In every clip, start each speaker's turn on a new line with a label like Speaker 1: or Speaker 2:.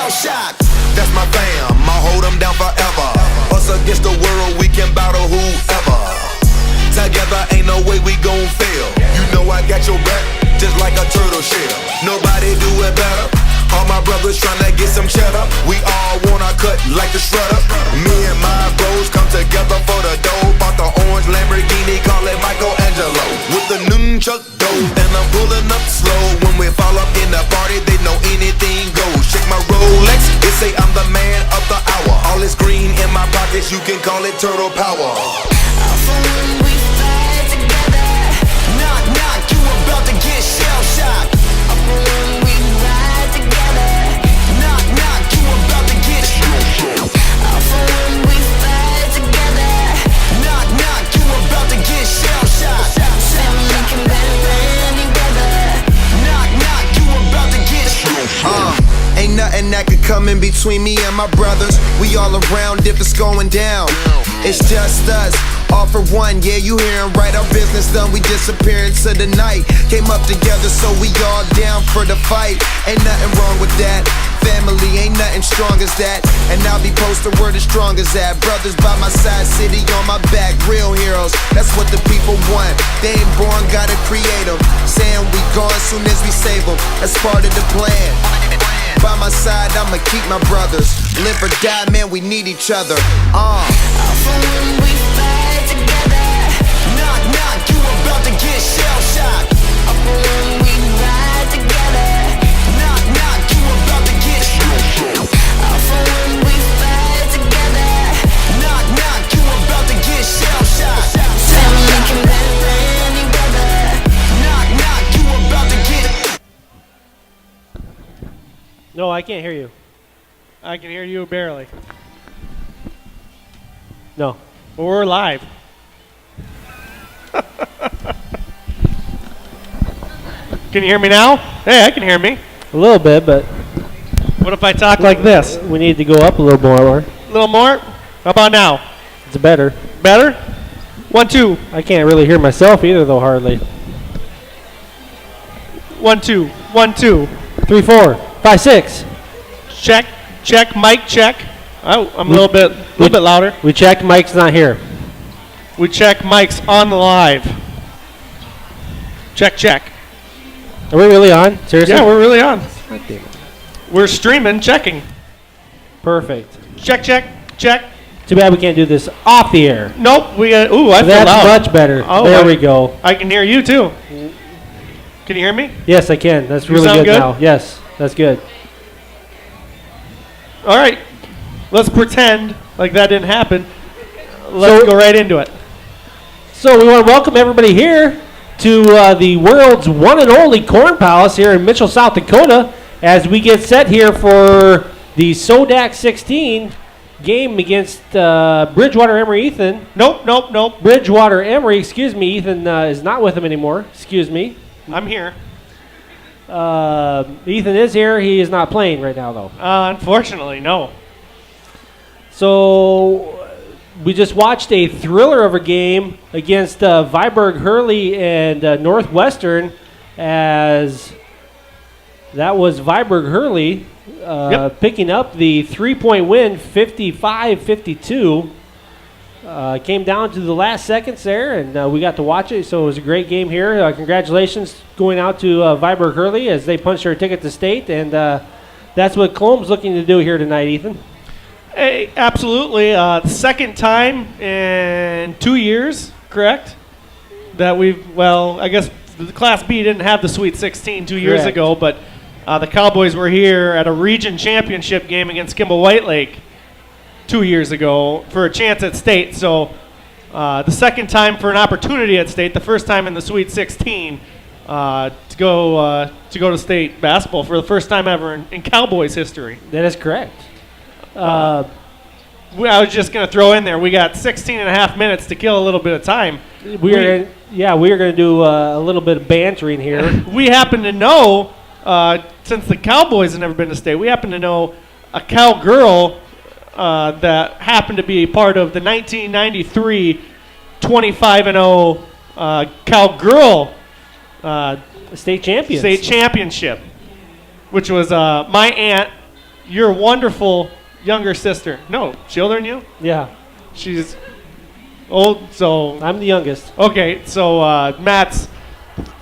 Speaker 1: shell shock. That's my fam, I'll hold them down forever. Us against the world, we can battle whoever. Together ain't no way we gon' fail. You know I got your back, just like a turtle shell. Nobody do it better. All my brothers tryna get some cheddar. We all wanna cut like the shredder. Me and my bros come together for the dough. Bought the orange Lamborghini, call it Michelangelo. With the nunchuck dough, and I'm pulling up slow. When we fall up in the party, they know anything goes. Check my Rolex, it say I'm the man of the hour. All this green in my pockets, you can call it turtle power.
Speaker 2: When we fight together, knock, knock, you about to get shell shocked. When we ride together, knock, knock, you about to get shell shocked. When we fight together, knock, knock, you about to get shell shocked. Family can better any weather, knock, knock, you about to get shell shocked.
Speaker 1: Ain't nothing that could come in between me and my brothers. We all around if it's going down. It's just us, all for one, yeah, you hearin' right. Our business done, we disappear into the night. Came up together, so we all down for the fight. Ain't nothing wrong with that. Family, ain't nothing strong as that. And I'll be posted where the strong as that. Brothers by my side, city on my back. Real heroes, that's what the people want. They ain't born, gotta create them. Saying we gone soon as we save them. That's part of the plan. By my side, I'ma keep my brothers. Live or die, man, we need each other.
Speaker 2: When we fight together, knock, knock, you about to get shell shocked. When we ride together, knock, knock, you about to get shell shocked. When we fight together, knock, knock, you about to get shell shocked. Family can better any weather, knock, knock, you about to get.
Speaker 3: No, I can't hear you. I can hear you barely. No. But we're live. Can you hear me now? Hey, I can hear me.
Speaker 4: A little bit, but
Speaker 3: What if I talk like this?
Speaker 4: we need to go up a little more.
Speaker 3: A little more? How about now?
Speaker 4: It's better.
Speaker 3: Better? 1, 2.
Speaker 4: I can't really hear myself either, though, hardly.
Speaker 3: 1, 2. 1, 2.
Speaker 4: 3, 4, 5, 6.
Speaker 3: Check. Check. Mic check. Oh, I'm a little bit louder.
Speaker 4: We checked. Mike's not here.
Speaker 3: We check mics on the live. Check, check.
Speaker 4: Are we really on? Seriously?
Speaker 3: Yeah, we're really on.
Speaker 4: God damn it.
Speaker 3: We're streaming, checking.
Speaker 4: Perfect.
Speaker 3: Check, check, check.
Speaker 4: Too bad we can't do this off the air.
Speaker 3: Nope, we got, ooh, I feel
Speaker 4: That's
Speaker 3: loud.
Speaker 4: much better.
Speaker 3: Oh,
Speaker 4: there we go.
Speaker 3: I can hear you too. Can you hear me?
Speaker 4: Yes, I can. That's really
Speaker 3: sound good?
Speaker 4: now. Yes, that's good.
Speaker 3: All right, let's pretend like that didn't happen. Let's go right into it.
Speaker 4: So we want to welcome everybody here to the world's one and only Corn Palace here in Mitchell, South Dakota, as we get set here for the SoDak 16 game against Bridgewater-Emery Ethan.
Speaker 3: Nope.
Speaker 4: Bridgewater-Emery, excuse me. Ethan is not with him anymore. Excuse me.
Speaker 3: I'm here.
Speaker 4: Ethan is here. He is not playing right now, though.
Speaker 3: Unfortunately, no.
Speaker 4: So we just watched a thriller of a game against Viborg-Hurley and Northwestern, as that was Viborg-Hurley picking up the 3-point win, 55-52. Came down to the last seconds there, and we got to watch it, so it was a great game here. Congratulations going out to Viborg-Hurley as they punched their ticket to state, and that's what Colome's looking to do here tonight, Ethan.
Speaker 3: Hey, absolutely. Second time in 2 years, correct? That I guess the Class B didn't have the Sweet 16 2 years
Speaker 4: Correct.
Speaker 3: ago, but the Cowboys were here at a region championship game against Kimball-White Lake 2 years ago for a chance at state. So the second time for an opportunity at state, the first time in the Sweet 16 to go to state basketball for the first time ever in Cowboys history.
Speaker 4: That is correct.
Speaker 3: I was just going to throw in there, we got 16 and a half minutes to kill a little bit of time.
Speaker 4: We are going to do a little bit of bantering here.
Speaker 3: We happen to know, since the Cowboys have never been to state, we happen to know a Cowgirl that happened to be a part of the 1993 25-0 Cowgirl
Speaker 4: State champions.
Speaker 3: State championship, which was my aunt your wonderful younger sister. No, she older than you?
Speaker 4: Yeah,
Speaker 3: She's old, so.
Speaker 4: I'm the youngest.
Speaker 3: Okay, so Matt's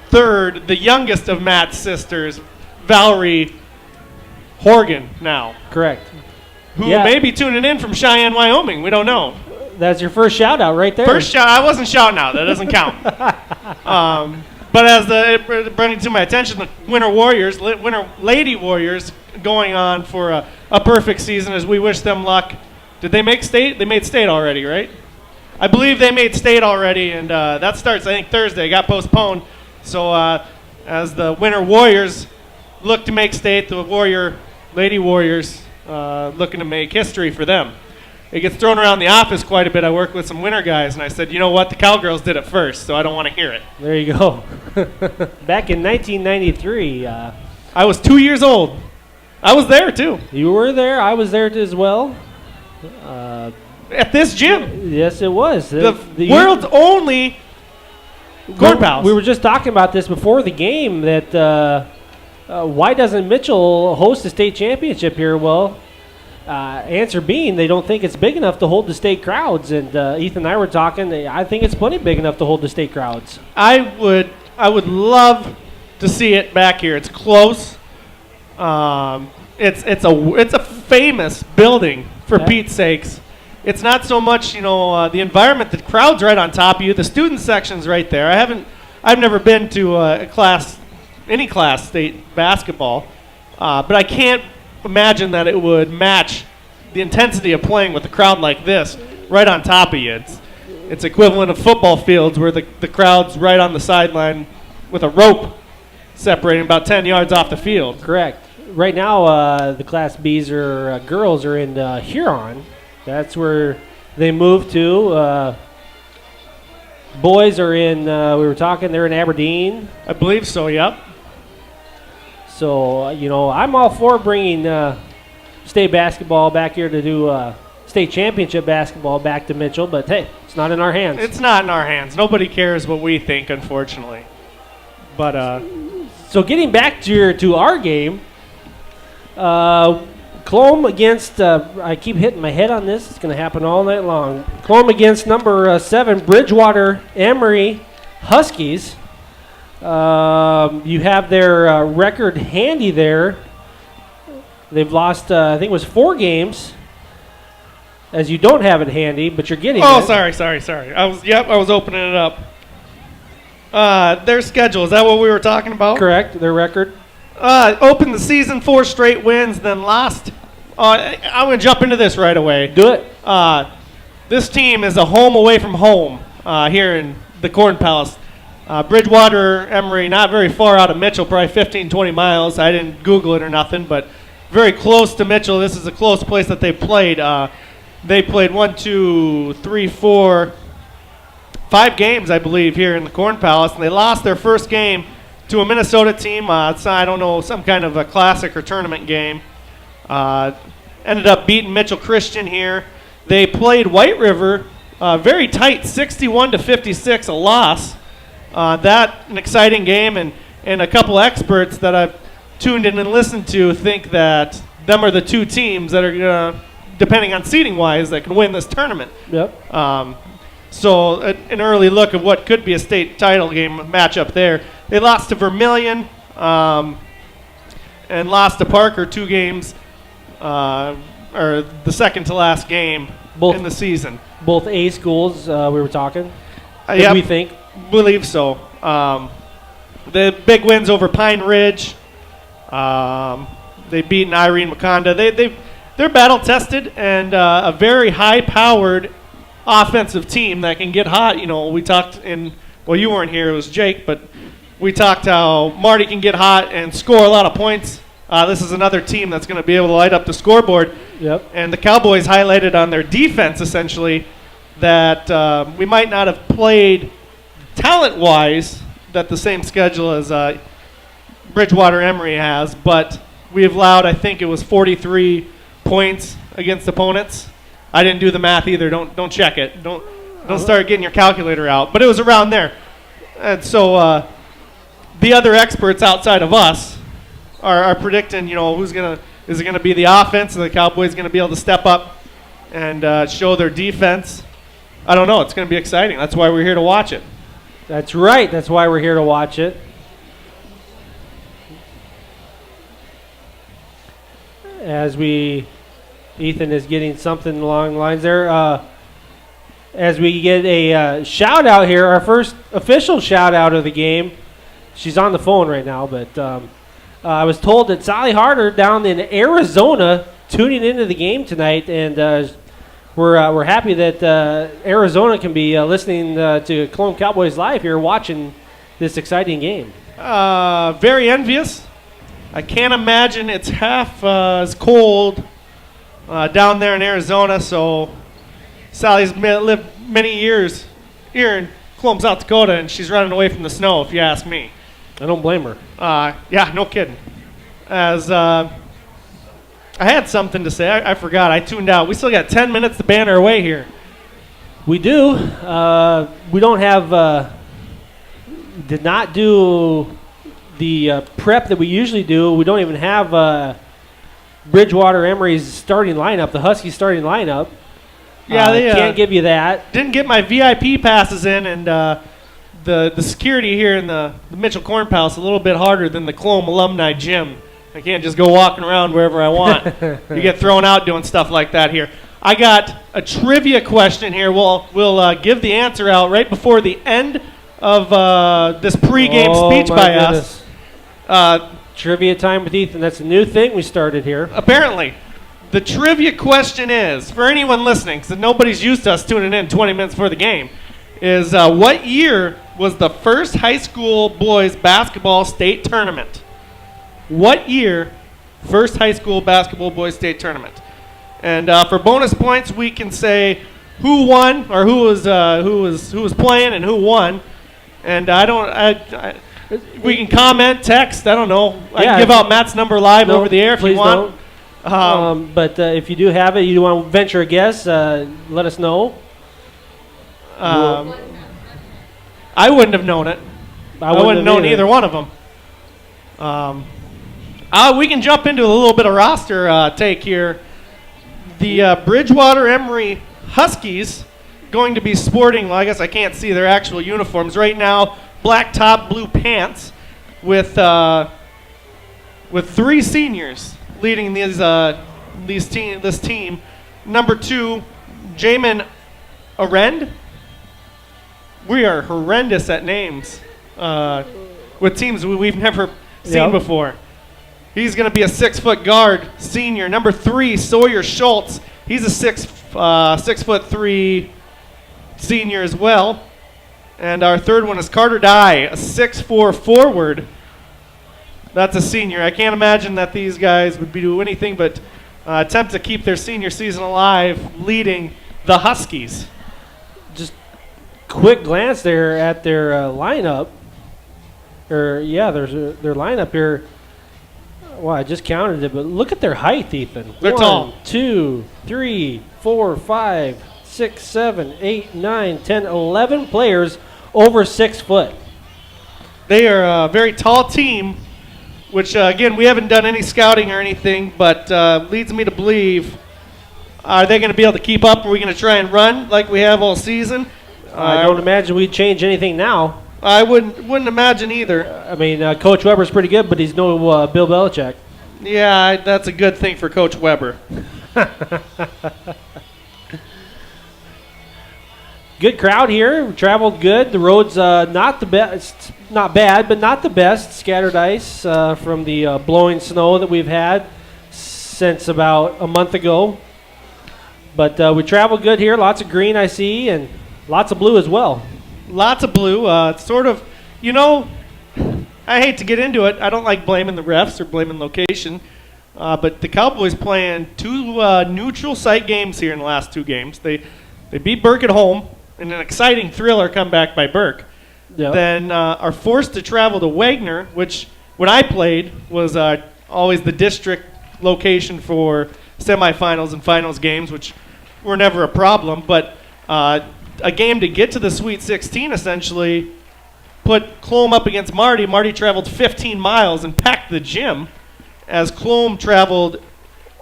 Speaker 3: third, the youngest of Matt's sisters, Valerie Horgan now,
Speaker 4: Correct.
Speaker 3: who
Speaker 4: Yeah.
Speaker 3: may be tuning in from Cheyenne, Wyoming. We don't know.
Speaker 4: That's your first shout out right there.
Speaker 3: First shout, I wasn't shouting out. That doesn't count. But as it brought it to my attention, the Winter Lady Warriors, going on for a perfect season as we wish them luck. Did they make state? They made state already, right? I believe they made state already, and that starts, I think, Thursday. It got postponed. So as the Winter Warriors look to make state, the Lady Warriors looking to make history for them. It gets thrown around the office quite a bit. I work with some winter guys, and I said, you know what? The Cowgirls did it first, so I don't want to hear it.
Speaker 4: There you go. Back in 1993,
Speaker 3: I was 2 years old. I was there, too,
Speaker 4: you were there. I was there as well.
Speaker 3: at this gym.
Speaker 4: Yes, it was.
Speaker 3: The world's only corn palace.
Speaker 4: We were just talking about this before the game, that why doesn't Mitchell host the state championship here? Well, answer being they don't think it's big enough to hold the state crowds. And Ethan and I were talking. I think it's plenty big enough to hold the state crowds.
Speaker 3: I would love to see it back here. It's close. It's a famous building, for Pete's sakes. It's not so much, the environment. The crowd's right on top of you. The student section's right there. I've never been to any class state basketball, but I can't imagine that it would match the intensity of playing with a crowd like this right on top of you. It's equivalent of football fields where the crowd's right on the sideline with a rope separating about 10 yards off the field.
Speaker 4: Correct. Right now, the Class B's or girls are in Huron. That's where they moved to. Boys are in, they're in Aberdeen.
Speaker 3: I believe so, yep.
Speaker 4: So, I'm all for bringing state basketball back here to do state championship basketball back to Mitchell, but hey, it's not in our hands.
Speaker 3: It's not in our hands. Nobody cares what we think, unfortunately. But
Speaker 4: so getting back to our game, Colome against, I keep hitting my head on this. It's going to happen all night long. Colome against number 7, Bridgewater-Emery Huskies. You have their record handy there. They've lost, I think it was 4 games. As you don't have it handy, but you're getting it.
Speaker 3: Oh, sorry. I was opening it up. Their schedule, is that what we were talking about?
Speaker 4: Correct, their record.
Speaker 3: Opened the season 4 straight wins, then lost. I'm going to jump into this right away.
Speaker 4: Do it.
Speaker 3: This team is a home away from home here in the Corn Palace. Bridgewater-Emery, not very far out of Mitchell, probably 15, 20 miles. I didn't Google it or nothing, but very close to Mitchell. This is a close place that they played. They played 5 games, I believe, here in the Corn Palace, and they lost their first game to a Minnesota team. It's, I don't know, some kind of a classic or tournament game. Ended up beating Mitchell Christian here. They played White River, very tight, 61-56, a loss. That an exciting game, and a couple experts that I've tuned in and listened to think that them are the 2 teams that are, depending on seeding wise, that can win this tournament.
Speaker 4: Yep.
Speaker 3: So an early look of what could be a state title game matchup there. They lost to Vermilion and lost to Parker 2 games, or the second to last game in the season.
Speaker 4: Both A schools, we were talking.
Speaker 3: Yeah,
Speaker 4: we think.
Speaker 3: Believe so. The big wins over Pine Ridge. They've beaten Irene Maconda. They're battle tested and a very high-powered offensive team that can get hot. We talked you weren't here, it was Jake, but we talked how Marty can get hot and score a lot of points. This is another team that's going to be able to light up the scoreboard.
Speaker 4: Yep.
Speaker 3: And the Cowboys highlighted on their defense, essentially, that we might not have played talent-wise that the same schedule as Bridgewater-Emery has, but we have allowed, I think it was 43 points against opponents. I didn't do the math either. Don't check it. Don't start getting your calculator out. But it was around there. And so the other experts outside of us are predicting, who's going to Is it going to be the offense? Are the Cowboys going to be able to step up and show their defense? I don't know. It's going to be exciting. That's why we're here to watch it.
Speaker 4: That's right. That's why we're here to watch it. Ethan is getting something along the lines there. As we get a shout out here, our first official shout out of the game. She's on the phone right now, but I was told that Sally Harder down in Arizona tuning into the game tonight, and we're happy that Arizona can be listening to Colome Cowboys live here, watching this exciting game.
Speaker 3: Very envious. I can't imagine it's half as cold down there in Arizona. So Sally's lived many years here in Colome, South Dakota, and she's running away from the snow, if you ask me.
Speaker 4: I don't blame her.
Speaker 3: Yeah, no kidding. As I had something to say, I forgot. I tuned out. We still got 10 minutes to ban our way here.
Speaker 4: We do. We don't have. Did not do the prep that we usually do. We don't even have Bridgewater-Emery's starting lineup, the Huskies starting lineup.
Speaker 3: Yeah, they
Speaker 4: can't give you that.
Speaker 3: Didn't get my VIP passes in, and the security here in the Mitchell Corn Palace a little bit harder than the Colome Alumni Gym. I can't just go walking around wherever I want. You get thrown out doing stuff like that here. I got a trivia question here. We'll give the answer out right before the end of this pregame speech by us.
Speaker 4: Trivia time with Ethan. That's a new thing we started here.
Speaker 3: Apparently. The trivia question is, for anyone listening, because nobody's used to us tuning in 20 minutes before the game, is what year was the first high school boys basketball state tournament? What year, first high school basketball boys state tournament? And for bonus points, we can say who won or who was playing and who won. And we can comment, text. I don't know. I can give out Matt's number live over the air if you want.
Speaker 4: But if you do have it, you want to venture a guess, let us know.
Speaker 3: I wouldn't have known it. I wouldn't have known either one of them. We can jump into a little bit of roster take here. The Bridgewater-Emery Huskies going to be sporting, well, I guess I can't see their actual uniforms right now, black top, blue pants with 3 seniors leading this team. Number 2, Jamin Arend. We are horrendous at names with teams we've never seen before. He's going to be a 6-foot guard, senior. Number 3, Sawyer Schultz. He's a 6'3" senior as well. And our third one is Carter Dye, a 6'4" forward. That's a senior. I can't imagine that these guys would do anything but attempt to keep their senior season alive, leading the Huskies.
Speaker 4: Just quick glance there at their lineup. There's their lineup here. Well, I just counted it, but look at their height, Ethan.
Speaker 3: They're tall.
Speaker 4: 1, 2, 3, 4, 5, 6, 7, 8, 9, 10, 11 players over 6 foot.
Speaker 3: They are a very tall team, which, again, we haven't done any scouting or anything, but leads me to believe, are they going to be able to keep up? Are we going to try and run like we have all season?
Speaker 4: I don't imagine we'd change anything now.
Speaker 3: I wouldn't imagine either.
Speaker 4: I mean, Coach Weber's pretty good, but he's no Bill Belichick.
Speaker 3: Yeah, that's a good thing for Coach Weber.
Speaker 4: Good crowd here. We traveled good. The road's not the best, not bad, but not the best. Scattered ice from the blowing snow that we've had since about a month ago. But we traveled good here. Lots of green I see, and lots of blue as well.
Speaker 3: Lots of blue. It's sort of, I hate to get into it. I don't like blaming the refs or blaming location. But the Cowboys playing 2 neutral site games here in the last 2 games. They beat Burke at home in an exciting thriller comeback by Burke.
Speaker 4: Yep.
Speaker 3: Then are forced to travel to Wagner, which when I played was always the district location for semifinals and finals games, which were never a problem. But a game to get to the Sweet 16 essentially put Colome up against Marty. Marty traveled 15 miles and packed the gym, as Colome traveled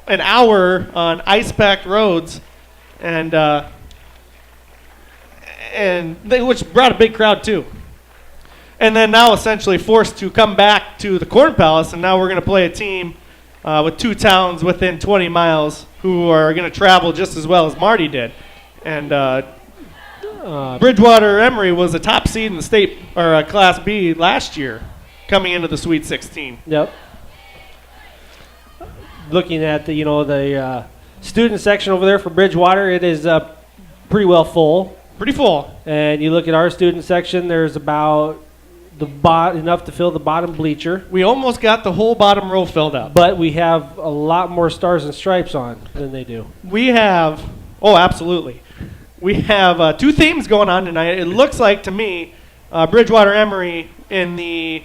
Speaker 3: an hour on ice-packed roads, and which brought a big crowd too. And then now essentially forced to come back to the Corn Palace, and now we're going to play a team with 2 towns within 20 miles who are going to travel just as well as Marty did. And Bridgewater-Emery was a top seed in the state or Class B last year, coming into the Sweet 16.
Speaker 4: Yep. Looking at the student section over there for Bridgewater, it is pretty well full.
Speaker 3: Pretty full.
Speaker 4: And you look at our student section, there's about enough to fill the bottom bleacher.
Speaker 3: We almost got the whole bottom row filled up.
Speaker 4: But we have a lot more stars and stripes on than they do.
Speaker 3: We have, absolutely. We have 2 themes going on tonight. It looks like to me, Bridgewater-Emery in the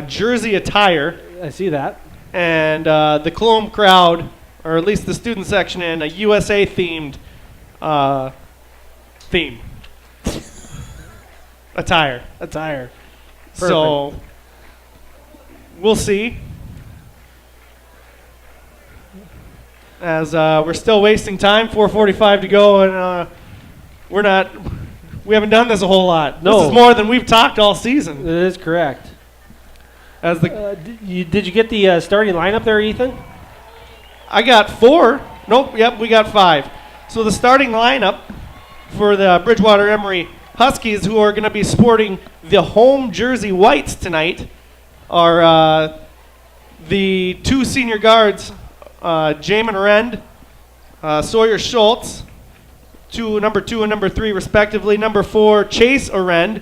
Speaker 3: jersey attire.
Speaker 4: I see that.
Speaker 3: And the Colome crowd, or at least the student section, in a USA-themed theme. Attire.
Speaker 4: Perfect.
Speaker 3: So, we'll see. As we're still wasting time, 4:45 to go, and we haven't done this a whole lot.
Speaker 4: No.
Speaker 3: This is more than we've talked all season.
Speaker 4: It is correct.
Speaker 3: As the
Speaker 4: Did you get the starting lineup there, Ethan?
Speaker 3: I got 4. Nope, yep, we got 5. So the starting lineup for the Bridgewater-Emery Huskies, who are going to be sporting the home jersey whites tonight, are the 2 senior guards, Jamin Rend, Sawyer Schultz, number 2 and number 3 respectively. Number 4, Chase Arend,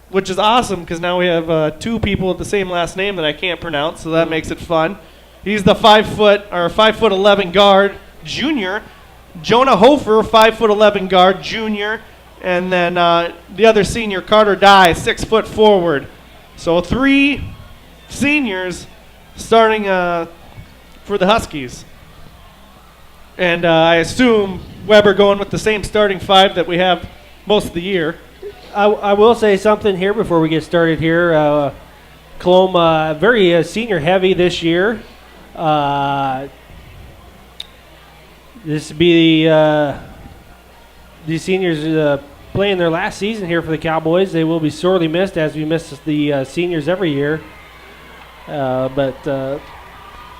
Speaker 3: which is awesome because now we have 2 people with the same last name that I can't pronounce, so that makes it fun. He's the 5'11" guard, junior. Jonah Hofer, 5'11" guard, junior. And then the other senior, Carter Dye, 6 foot forward. So 3 seniors starting for the Huskies. And I assume Weber going with the same starting 5 that we have most of the year.
Speaker 4: I will say something here before we get started here. Colome, very senior heavy this year. This would be these seniors playing their last season here for the Cowboys. They will be sorely missed, as we miss the seniors every year. But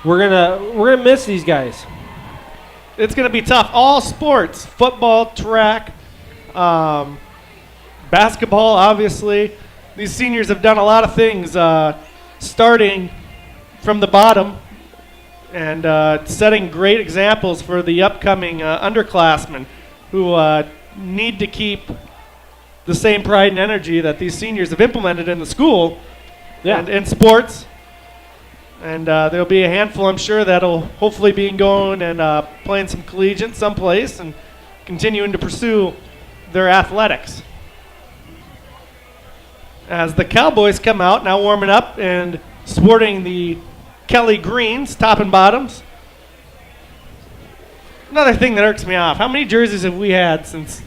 Speaker 4: we're gonna miss these guys.
Speaker 3: It's gonna be tough. All sports, football, track, basketball, obviously. These seniors have done a lot of things, starting from the bottom and setting great examples for the upcoming underclassmen who need to keep the same pride and energy that these seniors have implemented in the school and in sports. And there'll be a handful, I'm sure, that'll hopefully be going and playing some collegiate someplace and continuing to pursue their athletics. As the Cowboys come out, now warming up and sporting the Kelly greens, top and bottoms. Another thing that irks me off, how many jerseys have we had since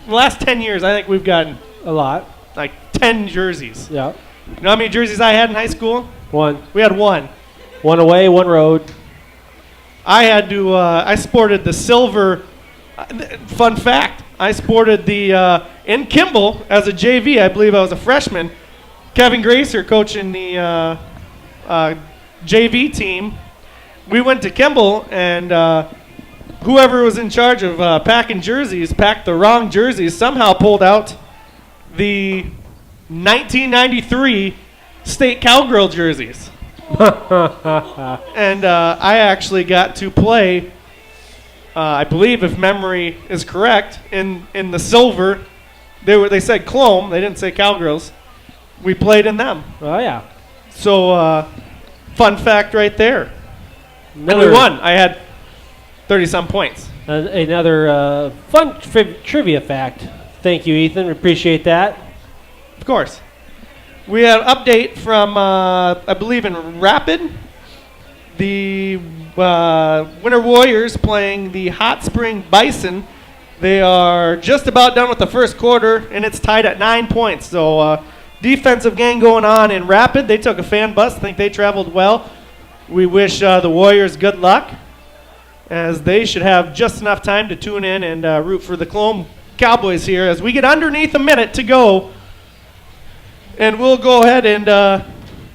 Speaker 3: the last 10 years? I think we've gotten
Speaker 4: A lot.
Speaker 3: like 10 jerseys.
Speaker 4: Yeah.
Speaker 3: You know how many jerseys I had in high school?
Speaker 4: 1.
Speaker 3: We had 1.
Speaker 4: 1 away, 1 road.
Speaker 3: I had to, I sported the silver, fun fact, I sported the, in Kimball as a JV, I believe I was a freshman, Kevin Gracer coaching the JV team. We went to Kimball and whoever was in charge of packing jerseys packed the wrong jerseys, somehow pulled out the 1993 state Cowgirl jerseys. And I actually got to play, I believe if memory is correct, in the silver. They said Colome, they didn't say Cowgirls. We played in them.
Speaker 4: Oh, yeah.
Speaker 3: So, fun fact right there. And we won. I had 30-some points.
Speaker 4: Another fun trivia fact. Thank you, Ethan. We appreciate that.
Speaker 3: Of course. We have an update from, I believe, in Rapid. The Winter Warriors playing the Hot Spring Bison. They are just about done with the first quarter, and it's tied at 9 points. So, defensive game going on in Rapid. They took a fan bus. I think they traveled well. We wish the Warriors good luck. as they should have just enough time to tune in and root for the Colome Cowboys here as we get underneath a minute to go. And we'll go ahead and,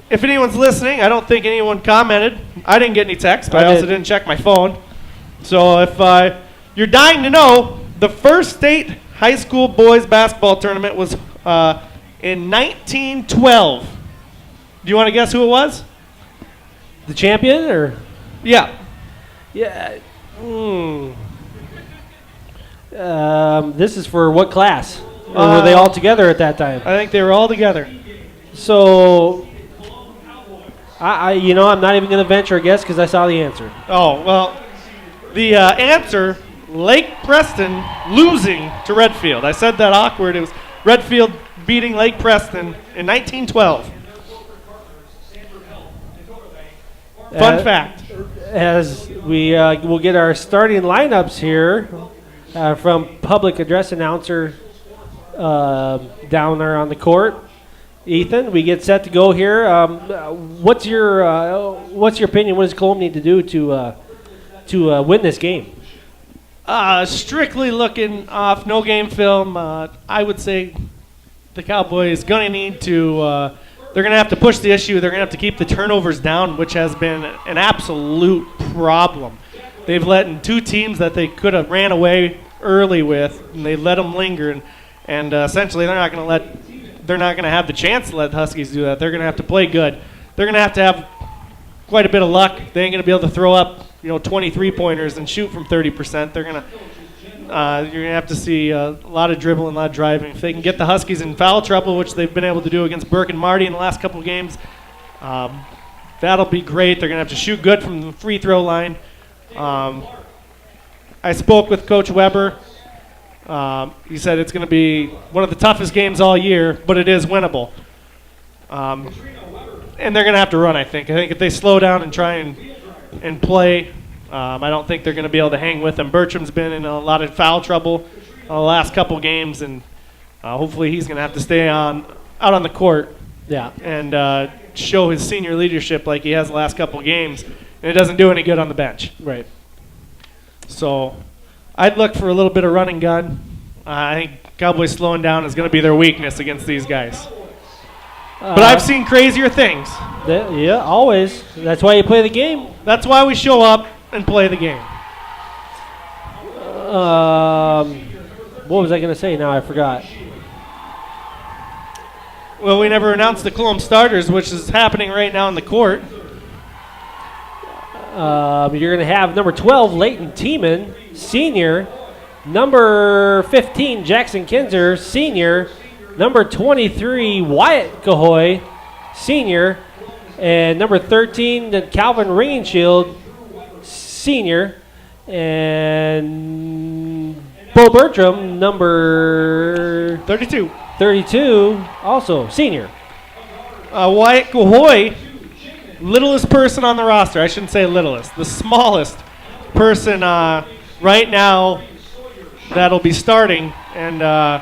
Speaker 3: if anyone's listening, I don't think anyone commented. I didn't get any text, but I also didn't check my phone. So if you're dying to know, the first state high school boys basketball tournament was in 1912. Do you want to guess who it was?
Speaker 4: The champion, or?
Speaker 3: Yeah.
Speaker 4: Yeah. This is for what class? Or were they all together at that time?
Speaker 3: I think they were all together.
Speaker 4: So, I'm not even going to venture a guess because I saw the answer.
Speaker 3: Oh, well, the answer, Lake Preston losing to Redfield. I said that awkward. It was Redfield beating Lake Preston in 1912. Fun fact.
Speaker 4: As we will get our starting lineups here from public address announcer down there on the court. Ethan, we get set to go here. What's your opinion? What does Colome need to do to win this game?
Speaker 3: Strictly looking off no game film, I would say the Cowboys going to need to. They're going to have to push the issue. They're going to have to keep the turnovers down, which has been an absolute problem. They've let in two teams that they could have ran away early with, and they let them linger, and essentially they're not going to have the chance to let the Huskies do that. They're going to have to play good. They're going to have quite a bit of luck. They ain't going to be able to throw up 23-pointers and shoot from 30%. They're going to you're going to have to see a lot of dribbling, a lot of driving. If they can get the Huskies in foul trouble, which they've been able to do against Burke and Marty in the last couple of games, that'll be great. They're going to have to shoot good from the free throw line. I spoke with Coach Weber. He said it's going to be one of the toughest games all year, but it is winnable. And they're going to have to run, I think. I think if they slow down and try and play, I don't think they're going to be able to hang with them. Bertram's been in a lot of foul trouble the last couple games, and hopefully he's going to have to stay out on the court and show his senior leadership like he has the last couple games. And it doesn't do any good on the bench.
Speaker 4: Right.
Speaker 3: So I'd look for a little bit of running gun. I think Cowboys slowing down is going to be their weakness against these guys. But I've seen crazier things.
Speaker 4: Yeah, always. That's why you play the game.
Speaker 3: That's why we show up and play the game.
Speaker 4: What was I going to say? Now I forgot.
Speaker 3: Well, we never announced the Colome starters, which is happening right now in the court.
Speaker 4: You're going to have number 12, Leighton Tiemann, senior. Number 15, Jackson Kinzer, senior. Number 23, Wyatt Cahoy, senior. And number 13, Calvin Ringenshield, senior. And Bo Bertram, number
Speaker 3: 32,
Speaker 4: also senior.
Speaker 3: Wyatt Cahoy, littlest person on the roster. I shouldn't say littlest. The smallest person right now that'll be starting. And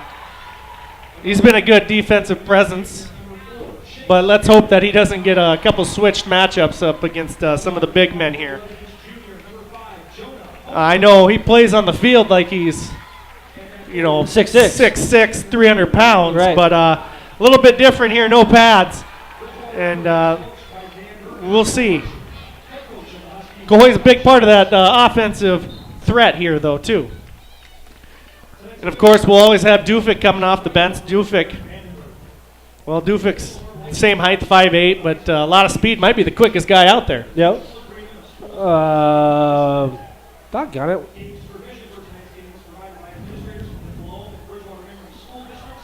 Speaker 3: he's been a good defensive presence. But let's hope that he doesn't get a couple switched matchups up against some of the big men here. I know he plays on the field like he's, 6'6", 300 pounds.
Speaker 4: Right.
Speaker 3: But a little bit different here, no pads. And we'll see. Cahoy's a big part of that offensive threat here, though, too. And, of course, we'll always have Dufik coming off the bench. Dufik's same height, 5'8", but a lot of speed. Might be the quickest guy out there.
Speaker 4: Yep. Doggone it.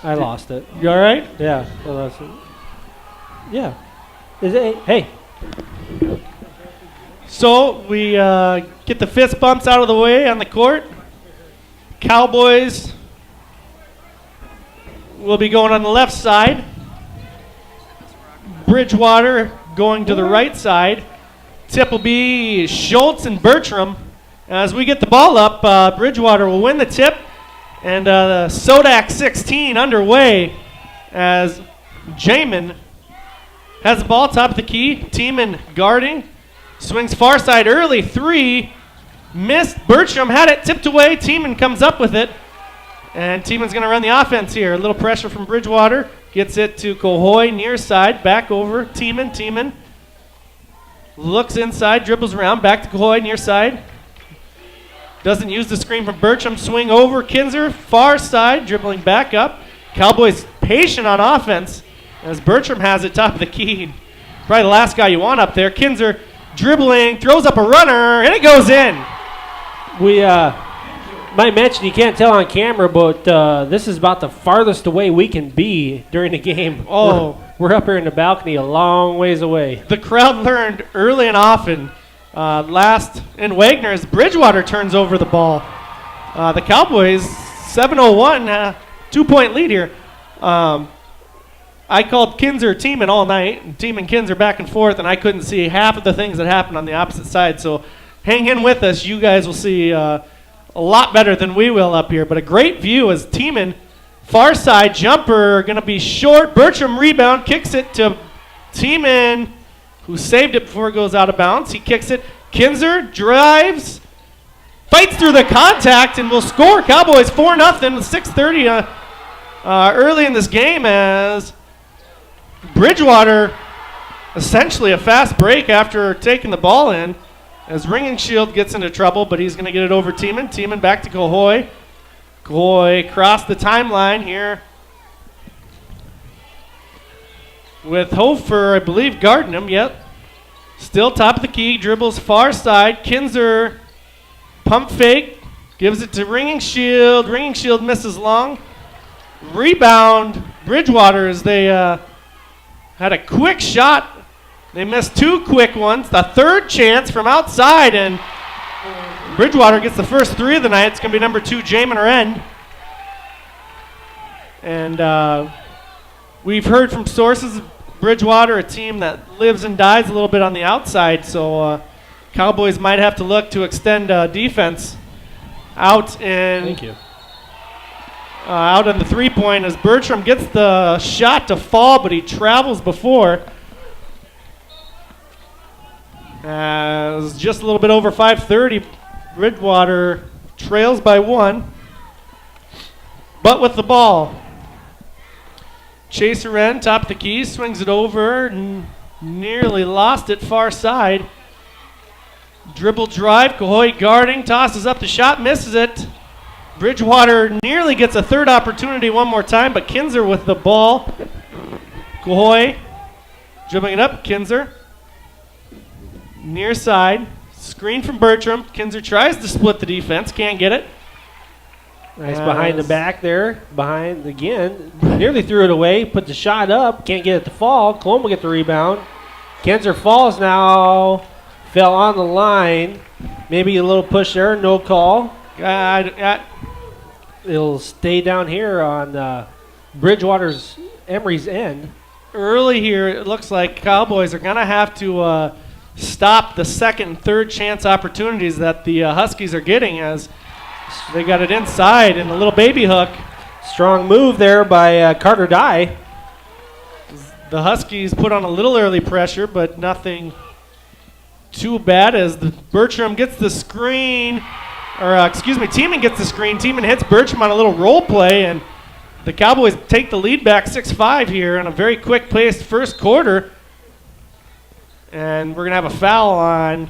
Speaker 4: I lost it.
Speaker 3: You all right?
Speaker 4: Yeah, I lost it. Yeah. Is it? Hey.
Speaker 3: So we get the fist bumps out of the way on the court. Cowboys will be going on the left side. Bridgewater going to the right side. Tip will be Schultz and Bertram. As we get the ball up, Bridgewater will win the tip. And the SoDak 16 underway as Jamin has the ball top of the key. Tiemann guarding. Swings far side early. 3. missed. Bertram had it tipped away. Tiemann comes up with it. And Tiemann's going to run the offense here. A little pressure from Bridgewater. Gets it to Cohoy near side. Back over. Tiemann looks inside. Dribbles around. Back to Cohoy near side. Doesn't use the screen from Bertram. Swing over. Kinzer far side. Dribbling back up. Cowboys patient on offense as Bertram has it top of the key. Probably the last guy you want up there. Kinzer dribbling. Throws up a runner. And it goes in.
Speaker 4: We might mention, you can't tell on camera, but this is about the farthest away we can be during the game.
Speaker 3: Oh.
Speaker 4: We're up here in the balcony a long ways away.
Speaker 3: The crowd learned early and often. Last in Wagner as Bridgewater turns over the ball. The Cowboys, 7:01, 2-point lead here. I called Kinzer Tiemann all night, and Tiemann Kinzer back and forth, and I couldn't see half of the things that happened on the opposite side. So hang in with us. You guys will see a lot better than we will up here. But a great view as Tiemann, far side jumper, going to be short. Bertram rebound, kicks it to Tiemann, who saved it before it goes out of bounds. He kicks it. Kinzer drives, fights through the contact, and will score. Cowboys 4-0 with 6:30 early in this game as Bridgewater, essentially a fast break after taking the ball in, as Ringing Shield gets into trouble, but he's going to get it over Tiemann. Tiemann back to Cohoy. Cohoy crossed the timeline here with Hofer, I believe, guarding him. Yep. Still top of the key. Dribbles far side. Kinzer pump fake. Gives it to Ringing Shield. Ringing Shield misses long. Rebound. Bridgewater as they had a quick shot. They missed two quick ones. The third chance from outside, and Bridgewater gets the first three of the night. It's going to be number 2, Jamin Rend. And we've heard from sources, Bridgewater, a team that lives and dies a little bit on the outside, so Cowboys might have to look to extend defense out in.
Speaker 4: Thank you.
Speaker 3: Out on the three-point as Bertram gets the shot to fall, but he travels before. As just a little bit over 5:30, Bridgewater trails by 1, but with the ball. Chaser Wren, top of the key, swings it over, nearly lost it far side. Dribble drive, Cohoy guarding, tosses up the shot, misses it. Bridgewater nearly gets a third opportunity one more time, but Kinzer with the ball. Cohoy dribbling it up, Kinzer. Near side, screen from Bertram. Kinzer tries to split the defense, can't get it.
Speaker 4: Nice behind the back there. Behind again. Nearly threw it away. Put the shot up. Can't get it to fall. Colome will get the rebound. Kinzer falls now. Fell on the line. Maybe a little push there. No call. It'll stay down here on Bridgewater's Emery's end.
Speaker 3: Early here, it looks like Cowboys are going to have to stop the second and third chance opportunities that the Huskies are getting as they got it inside and a little baby hook.
Speaker 4: Strong move there by Carter Dye.
Speaker 3: The Huskies put on a little early pressure, but nothing too bad as Bertram gets the screen, Tiemann gets the screen. Tiemann hits Bertram on a little roll play, and the Cowboys take the lead back 6-5 here in a very quick-paced first quarter. And we're going to have a foul on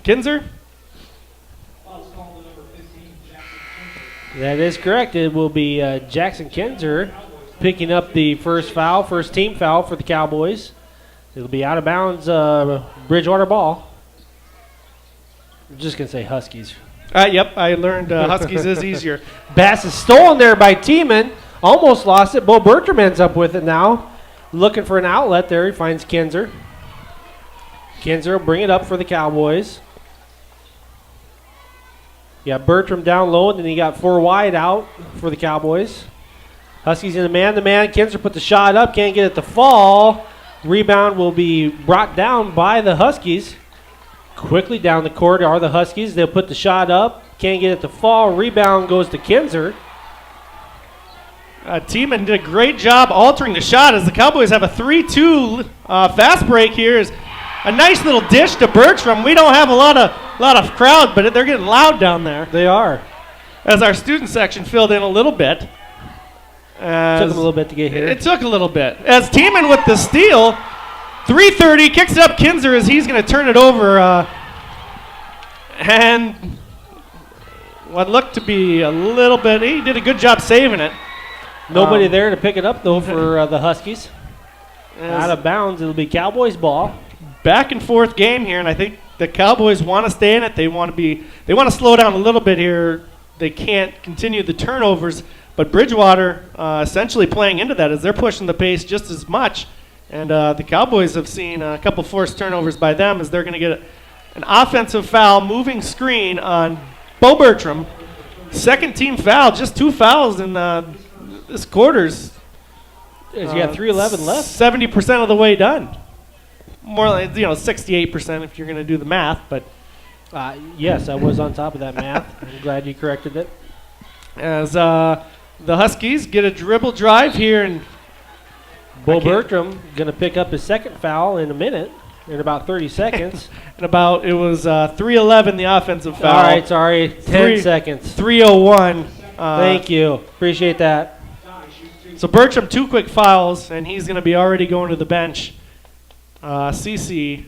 Speaker 3: Kinzer.
Speaker 4: That is correct. It will be Jackson Kinzer picking up the first team foul for the Cowboys. It'll be out of bounds, Bridgewater ball. I'm just going to say Huskies.
Speaker 3: Yep, I learned Huskies is easier.
Speaker 4: Pass is stolen there by Tiemann. Almost lost it. Bo Bertram ends up with it now. Looking for an outlet there. He finds Kinzer. Kinzer will bring it up for the Cowboys. Yeah, Bertram down low, and then he got 4 wide out for the Cowboys. Huskies in the man-to-man. Kinzer put the shot up, can't get it to fall. Rebound will be brought down by the Huskies. Quickly down the court are the Huskies. They'll put the shot up, can't get it to fall. Rebound goes to Kinzer.
Speaker 3: Tiemann did a great job altering the shot as the Cowboys have a 3-2 fast break here. Is a nice little dish to Bertram. We don't have a lot of lot of crowd, but they're getting loud down there.
Speaker 4: They are.
Speaker 3: As our student section filled in a little bit.
Speaker 4: Took them a little bit to get here.
Speaker 3: It took a little bit. As Tiemann with the steal, 3:30, kicks it up Kinzer as he's going to turn it over. And what looked to be a little bit, he did a good job saving it.
Speaker 4: Nobody there to pick it up, though, for the Huskies. Out of bounds, it'll be Cowboys ball.
Speaker 3: Back and forth game here, and I think the Cowboys want to stay in it. They want to slow down a little bit here. They can't continue the turnovers, but Bridgewater essentially playing into that as they're pushing the pace just as much. And the Cowboys have seen a couple forced turnovers by them as they're going to get an offensive foul, moving screen on Bo Bertram. Second team foul, just 2 fouls in this quarter's.
Speaker 4: You got 3:11 left.
Speaker 3: 70% of the way done. More like 68% if you're going to do the math, but.
Speaker 4: Yes, I was on top of that math. I'm glad you corrected it.
Speaker 3: As the Huskies get a dribble drive here, and
Speaker 4: Bo Bertram going to pick up his second foul in a minute, in about 30 seconds.
Speaker 3: and it was 3:11 the offensive foul.
Speaker 4: All right, sorry, 10 seconds.
Speaker 3: 3:01.
Speaker 4: Thank you, appreciate that.
Speaker 3: So Bertram 2 quick fouls, and he's going to be already going to the bench. CC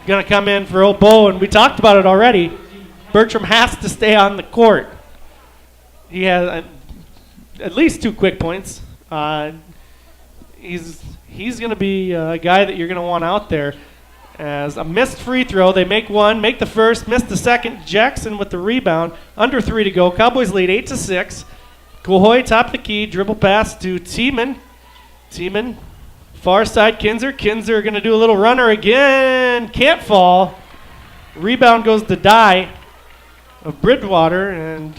Speaker 3: going to come in for old Bo, and we talked about it already. Bertram has to stay on the court. He has at least 2 quick points. He's going to be a guy that you're going to want out there. As a missed free throw, they make one, make the first, miss the second. Jackson with the rebound, under 3 to go. Cowboys lead 8-6. Cohoy top the key, dribble pass to Tiemann. Tiemann, far side Kinzer. Kinzer going to do a little runner again. Can't fall. Rebound goes to Dye of Bridgewater, and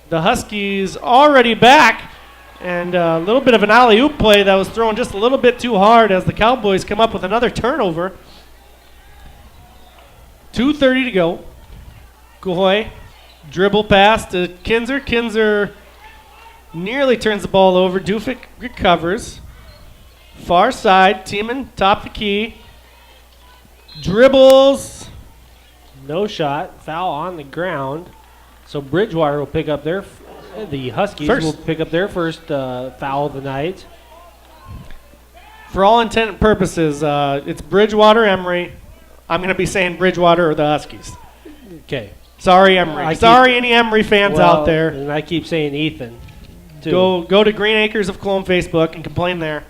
Speaker 3: the Huskies already back. And a little bit of an alley-oop play that was thrown just a little bit too hard as the Cowboys come up with another turnover. 2:30 to go. Cohoy, dribble pass to Kinzer. Kinzer nearly turns the ball over. Dufik recovers. Far side, Tiemann, top the key. Dribbles.
Speaker 4: No shot. Foul on the ground. So Bridgewater will pick up the Huskies will pick up their first foul of the night.
Speaker 3: For all intent and purposes, it's Bridgewater-Emery. I'm going to be saying Bridgewater or the Huskies.
Speaker 4: Okay.
Speaker 3: Sorry, Emery. Sorry, any Emery fans out there.
Speaker 4: And I keep saying Ethan, too.
Speaker 3: Go to Green Acres of Colome Facebook and complain there.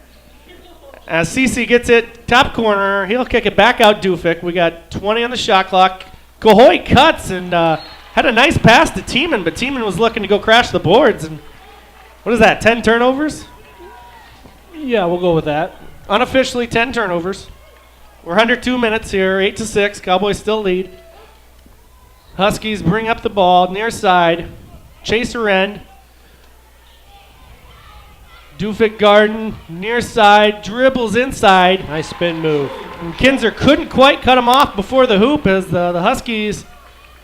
Speaker 3: As CC gets it, top corner, he'll kick it back out Dufik. We got 20 on the shot clock. Cohoy cuts and had a nice pass to Tiemann, but Tiemann was looking to go crash the boards. And what is that, 10 turnovers?
Speaker 4: Yeah, we'll go with that.
Speaker 3: Unofficially 10 turnovers. We're under 2 minutes here, 8-6. Cowboys still lead. Huskies bring up the ball, near side. Chaser end. Dufik Garden, near side, dribbles inside.
Speaker 4: Nice spin move.
Speaker 3: And Kinzer couldn't quite cut him off before the hoop as the Huskies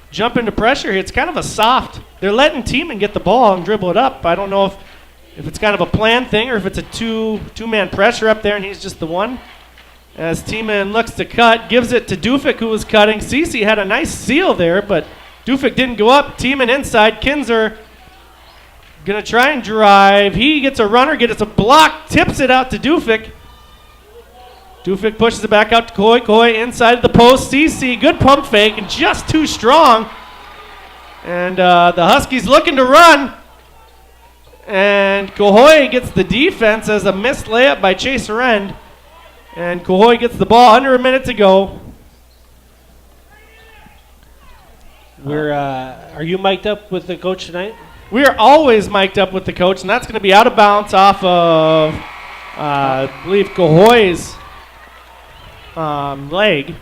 Speaker 3: jump into pressure here. It's kind of a soft. They're letting Tiemann get the ball and dribble it up. I don't know if it's kind of a planned thing or if it's a two-man pressure up there and he's just the one. As Tiemann looks to cut, gives it to Dufik who was cutting. Cece had a nice seal there, but Dufik didn't go up. Tiemann inside. Kinzer gonna try and drive. He gets a runner, gets a block, tips it out to Dufik. Dufik pushes it back out to Coy. Coy inside the post. CC, good pump fake and just too strong. And the Huskies looking to run. And Cohoy gets the defense as a missed layup by Chaser End. And Cohoy gets the ball under a minute to go.
Speaker 4: Are you mic'd up with the coach tonight?
Speaker 3: We are always mic'd up with the coach, and that's going to be out of bounds off of, I believe, Cohoy's leg.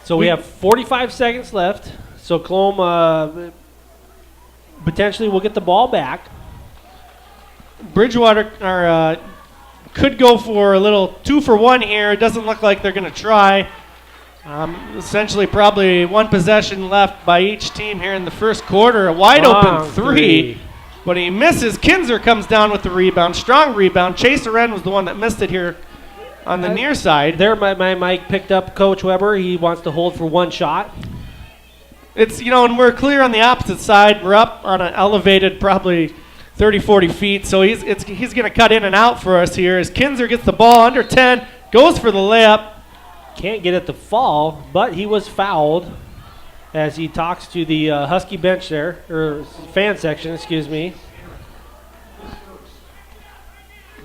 Speaker 4: So we have 45 seconds left. So Colome potentially will get the ball back.
Speaker 3: Bridgewater could go for a little 2-for-1 here. It doesn't look like they're going to try. Essentially probably one possession left by each team here in the first quarter. A wide open three. But he misses. Kinzer comes down with the rebound. Strong rebound. Chaser End was the one that missed it here on the near side.
Speaker 4: There, my mic picked up Coach Weber. He wants to hold for one shot.
Speaker 3: It's, and we're clear on the opposite side. We're up on an elevated probably 30, 40 feet, so he's going to cut in and out for us here as Kinzer gets the ball under 10, goes for the layup.
Speaker 4: Can't get it to fall, but he was fouled as he talks to the Husky bench there, or fan section, excuse me.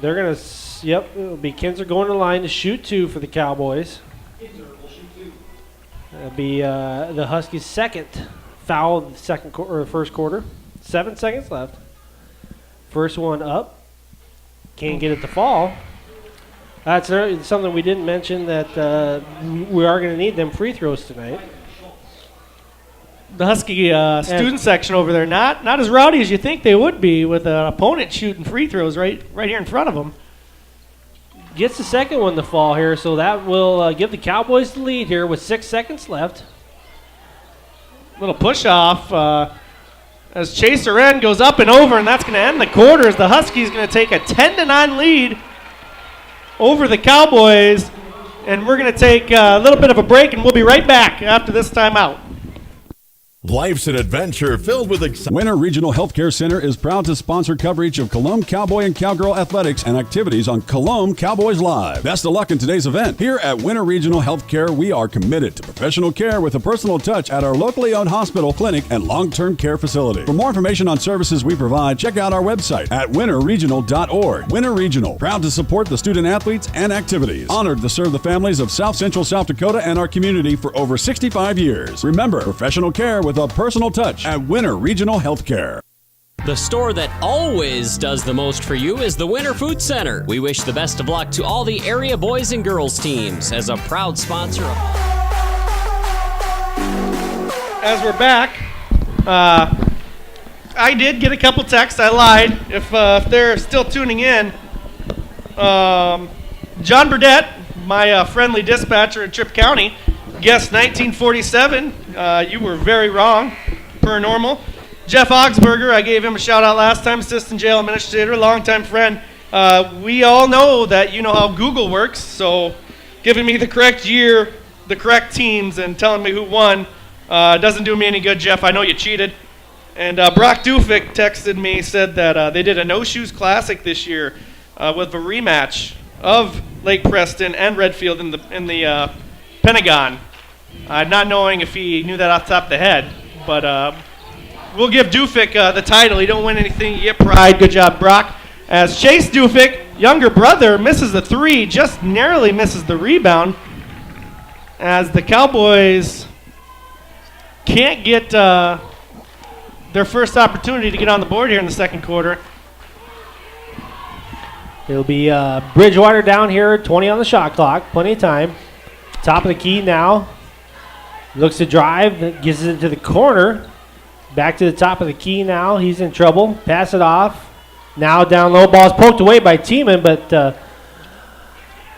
Speaker 4: They're going to, it'll be Kinzer going to the line to shoot 2 for the Cowboys. That'll be the Huskies' second foul of the first quarter. 7 seconds left. First one up. Can't get it to fall. That's something we didn't mention, that we are going to need them free throws tonight.
Speaker 3: The Husky student section over there, not as rowdy as you think they would be, with an opponent shooting free throws right here in front of them.
Speaker 4: Gets the second one to fall here, so that will give the Cowboys the lead here with 6 seconds left.
Speaker 3: Little push off as Chase Oren goes up and over, and that's going to end the quarter as the Huskies going to take a 10-9 lead over the Cowboys. And we're going to take a little bit of a break, and we'll be right back after this timeout.
Speaker 5: Life's an adventure filled with excitement.
Speaker 6: Winter Regional Healthcare Center is proud to sponsor coverage of Colome Cowboy and Cowgirl athletics and activities on Colome Cowboys Live. Best of luck in today's event. Here at Winter Regional Healthcare, we are committed to professional care with a personal touch at our locally owned hospital, clinic, and long-term care facility. For more information on services we provide, check out our website at winterregional.org. Winter Regional, proud to support the student athletes and activities. Honored to serve the families of South Central South Dakota and our community for over 65 years. Remember, professional care with a personal touch at Winter Regional Healthcare.
Speaker 7: The store that always does the most for you is the Winter Food Center. We wish the best of luck to all the area boys and girls teams as a proud sponsor of...
Speaker 3: As we're back, I did get a couple texts. I lied. If they're still tuning in, John Burdett, my friendly dispatcher in Tripp County, guessed 1947. You were very wrong, per normal. Jeff Augsburger, I gave him a shout out last time, assistant jail administrator, longtime friend. We all know that you know how Google works, so giving me the correct year, the correct teams, and telling me who won doesn't do me any good, Jeff. I know you cheated. And Brock Dufik texted me, said that they did a no-shoes classic this year with a rematch of Lake Preston and Redfield in the Pentagon. Not knowing if he knew that off the top of the head, but we'll give Dufik the title. He don't win anything, you get pride. Good job, Brock. As Chase Dufik, younger brother, misses the 3, just narrowly misses the rebound, as the Cowboys can't get their first opportunity to get on the board here in the second quarter.
Speaker 4: It'll be Bridgewater down here, 20 on the shot clock, plenty of time. Top of the key now. Looks to drive, gives it to the corner. Back to the top of the key now. He's in trouble. Pass it off. Now down low. Ball's poked away by Tiemann, but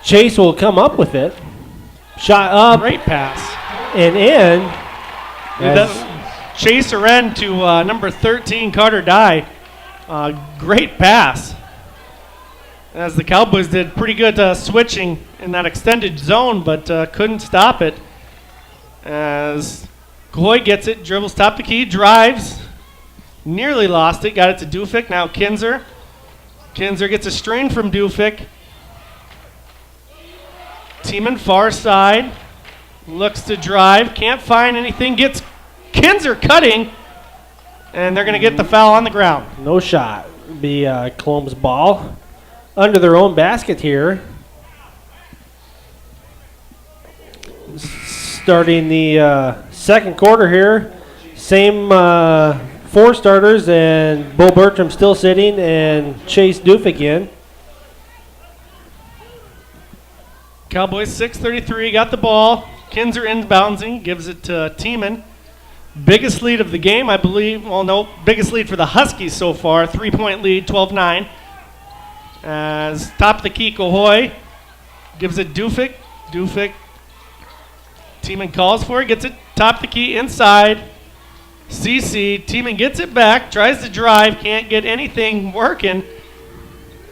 Speaker 4: Chase will come up with it. Shot up.
Speaker 3: Great pass.
Speaker 4: And in.
Speaker 3: Chase Oren to number 13, Carter Dye. Great pass. As the Cowboys did pretty good switching in that extended zone, but couldn't stop it. As Goy gets it, dribbles top the key, drives, nearly lost it, got it to Dufik. Now Kinzer. Kinzer gets a string from Dufik. Tiemann far side, looks to drive, can't find anything, gets Kinzer cutting, and they're going to get the foul on the ground.
Speaker 4: No shot. Be Colome's ball under their own basket here. Starting the second quarter here. Same 4 starters, and Bo Bertram still sitting, and Chase Dufik in.
Speaker 3: Cowboys 6:33, got the ball. Kinzer inbouncing, gives it to Tiemann. Biggest lead of the game, I believe. Well, no, biggest lead for the Huskies so far. 3-point lead, 12-9. As top of the key, Cahoy gives it Dufik. Dufik. Tiemann calls for it, gets it top of the key inside. CC. Tiemann gets it back, tries to drive, can't get anything working.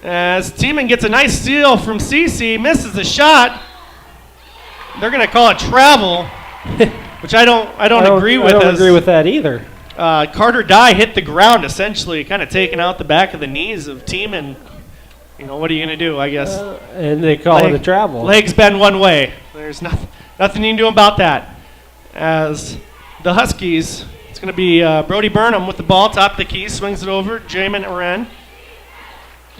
Speaker 3: As Tiemann gets a nice steal from CC, misses the shot. They're going to call it travel, which I don't agree with.
Speaker 4: I don't agree with that either.
Speaker 3: Carter Dye hit the ground essentially, kind of taking out the back of the knees of Tiemann. You know, what are you going to do, I guess?
Speaker 4: And they call it a travel.
Speaker 3: Legs bend one way. There's nothing you can do about that. As the Huskies, it's going to be Brody Burnham with the ball, top of the key, swings it over. Jamin Aren.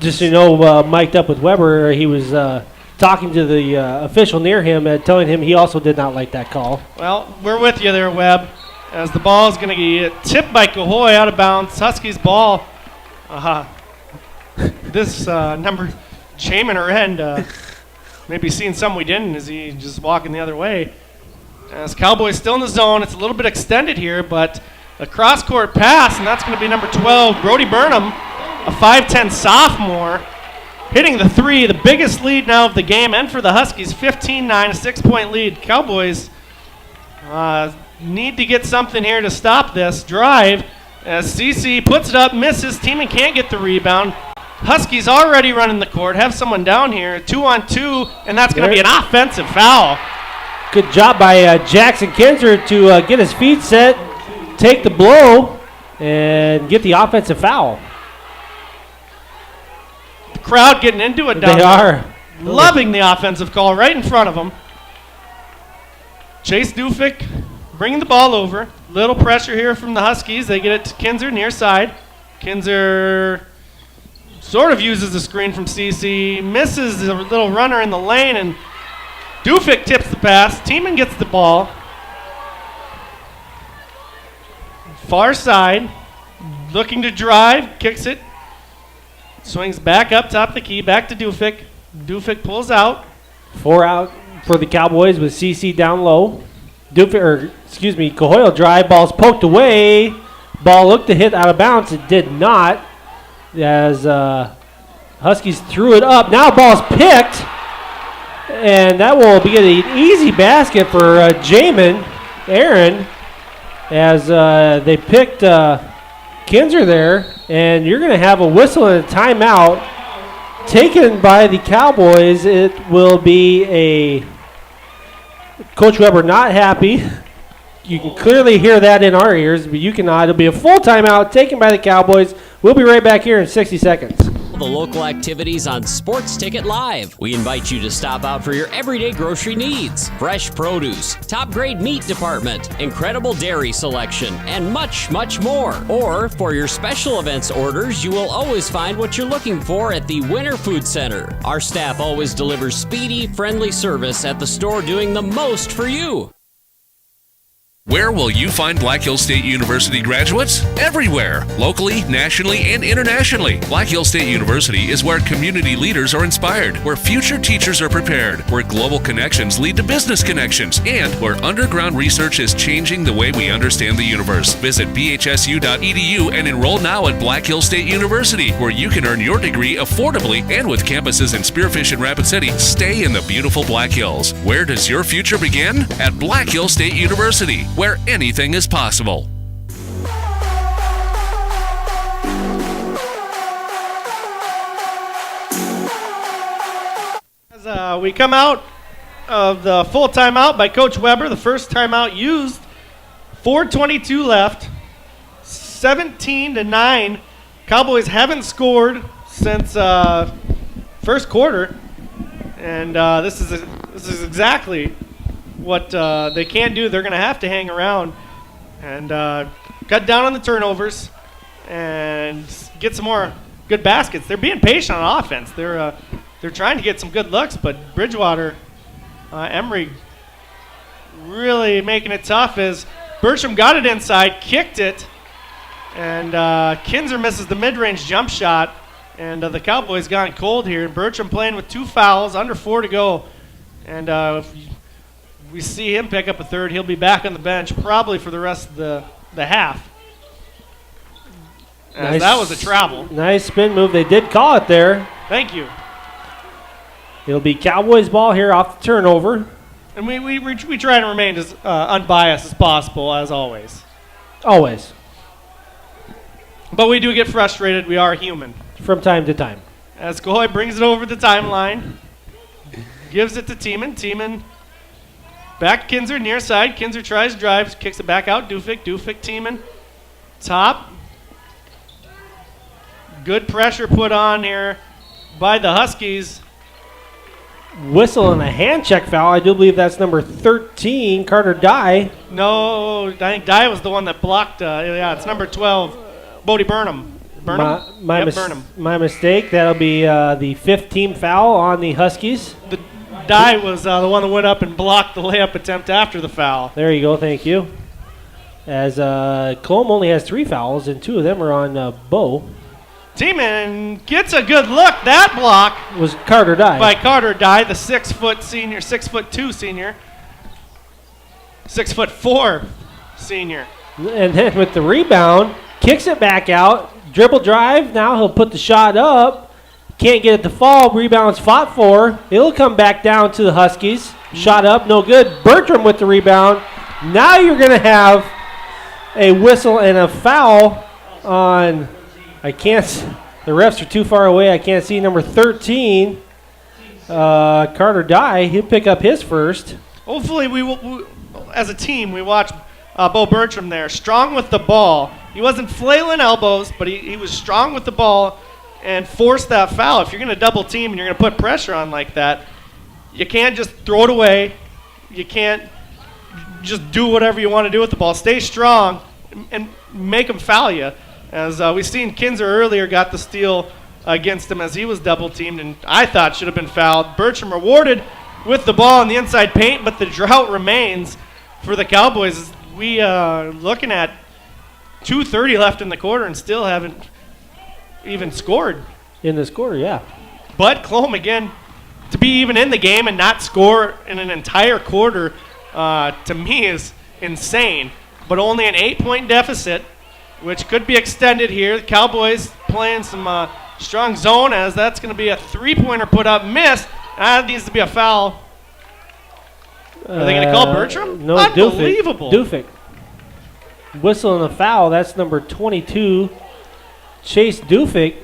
Speaker 4: Just so you know, mic'd up with Weber, he was talking to the official near him and telling him he also did not like that call.
Speaker 3: Well, we're with you there, Webb. As the ball is going to get tipped by Cahoy out of bounds. Huskies ball. This number, Jamin Aren, maybe seeing something we didn't as he just walking the other way. As Cowboys still in the zone, it's a little bit extended here, but a cross-court pass, and that's going to be number 12, Brody Burnham, a 5'10 sophomore, hitting the three, the biggest lead now of the game, and for the Huskies, 15-9, a 6-point lead. Cowboys need to get something here to stop this drive, as CC puts it up, misses, Tiemann can't get the rebound. Huskies already running the court, have someone down here, 2-on-2, and that's going to be an offensive foul.
Speaker 4: Good job by Jackson Kinzer to get his feet set, take the blow, and get the offensive foul.
Speaker 3: The crowd getting into it down
Speaker 4: They
Speaker 3: there.
Speaker 4: are.
Speaker 3: Loving the offensive call right in front of them. Chase Dufik bringing the ball over. Little pressure here from the Huskies. They get it to Kinzer near side. Kinzer sort of uses the screen from CC, misses the little runner in the lane, and Dufik tips the pass. Tiemann gets the ball. Far side, looking to drive, kicks it, swings back up top of the key, back to Dufik. Dufik pulls out.
Speaker 4: 4 out for the Cowboys with CC down low. Cahoy drive, ball's poked away. Ball looked to hit out of bounds. It did not. As Huskies threw it up. Now ball's picked. And that will be an easy basket for Jamin Aren as they picked Kinzer there. And you're going to have a whistle and a timeout taken by the Cowboys. It will be a Coach Weber not happy. You can clearly hear that in our ears, but you cannot. It'll be a full timeout taken by the Cowboys. We'll be right back here in 60 seconds.
Speaker 7: The local activities on Sports Ticket Live. We invite you to stop out for your everyday grocery needs. Fresh produce, top grade meat department, incredible dairy selection, and much, much more. Or for your special events orders, you will always find what you're looking for at the Winter Food Center. Our staff always delivers speedy, friendly service at the store, doing the most for you.
Speaker 8: Where will you find Black Hills State University graduates? Everywhere, locally, nationally, and internationally. Black Hills State University is where community leaders are inspired, where future teachers are prepared, where global connections lead to business connections, and where underground research is changing the way we understand the universe. Visit bhsu.edu and enroll now at Black Hills State University, where you can earn your degree affordably, and with campuses in Spearfish and Rapid City, stay in the beautiful Black Hills. Where does your future begin? At Black Hills State University, where anything is possible.
Speaker 3: As we come out of the full timeout by Coach Weber, the first timeout used, 4:22 left, 17-9. Cowboys haven't scored since first quarter, and this is exactly what they can't do. They're going to have to hang around and cut down on the turnovers and get some more good baskets. They're being patient on offense. They're trying to get some good looks, but Bridgewater-Emery really making it tough as Bertram got it inside, kicked it, and Kinzer misses the mid-range jump shot, and the Cowboys gone cold here. Bertram playing with 2 fouls, under 4 to go, and if we see him pick up a third, he'll be back on the bench probably for the rest of the half.
Speaker 4: Nice.
Speaker 3: That was a travel.
Speaker 4: Nice spin move. They did call it there.
Speaker 3: Thank you.
Speaker 4: It'll be Cowboys ball here off the turnover.
Speaker 3: And we try to remain as unbiased as possible, as always.
Speaker 4: Always.
Speaker 3: But we do get frustrated. We are human.
Speaker 4: From time to time.
Speaker 3: As Goy brings it over the timeline. Gives it to Tiemann. Tiemann back Kinzer near side. Kinzer tries, drives, kicks it back out. Dufik, Tiemann. Top. Good pressure put on here by the Huskies.
Speaker 4: Whistle and a hand check foul. I do believe that's number 13, Carter Dye.
Speaker 3: No, I think Dye was the one that blocked. It's number 12, Bodie Burnham. Burnham?
Speaker 4: My mistake. That'll be the 5th team foul on the Huskies.
Speaker 3: The Dye was the one that went up and blocked the layup attempt after the foul.
Speaker 4: There you go. Thank you. As Colome only has 3 fouls, and 2 of them are on Bo.
Speaker 3: Tiemann gets a good look. That block
Speaker 4: was Carter Dye.
Speaker 3: By Carter Dye, the 6'2" senior, 6'4" senior.
Speaker 4: And then with the rebound, kicks it back out. Dribble drive. Now he'll put the shot up. Can't get it to fall. Rebound's fought for. It'll come back down to the Huskies. Shot up, no good. Bertram with the rebound. Now you're going to have a whistle and a foul on, the refs are too far away. I can't see number 13, Carter Dye. He'll pick up his first.
Speaker 3: Hopefully, we as a team, we watch Bo Bertram there, strong with the ball. He wasn't flailing elbows, but he was strong with the ball and forced that foul. If you're going to double team and you're going to put pressure on like that, you can't just throw it away. You can't just do whatever you want to do with the ball. Stay strong and make them foul you. As we've seen, Kinzer earlier got the steal against him as he was double teamed and I thought should have been fouled. Bertram rewarded with the ball in the inside paint, but the drought remains for the Cowboys. We looking at 2:30 left in the quarter and still haven't even scored.
Speaker 4: In this quarter, yeah.
Speaker 3: But Colome, again, to be even in the game and not score in an entire quarter, to me is insane. But only an 8-point deficit, which could be extended here. The Cowboys playing some strong zone as that's going to be a 3-pointer put up, missed. That needs to be a foul. Are they going to call Bertram?
Speaker 4: No,
Speaker 3: Unbelievable.
Speaker 4: Dufik. Whistle and a foul. That's number 22, Chase Dufik.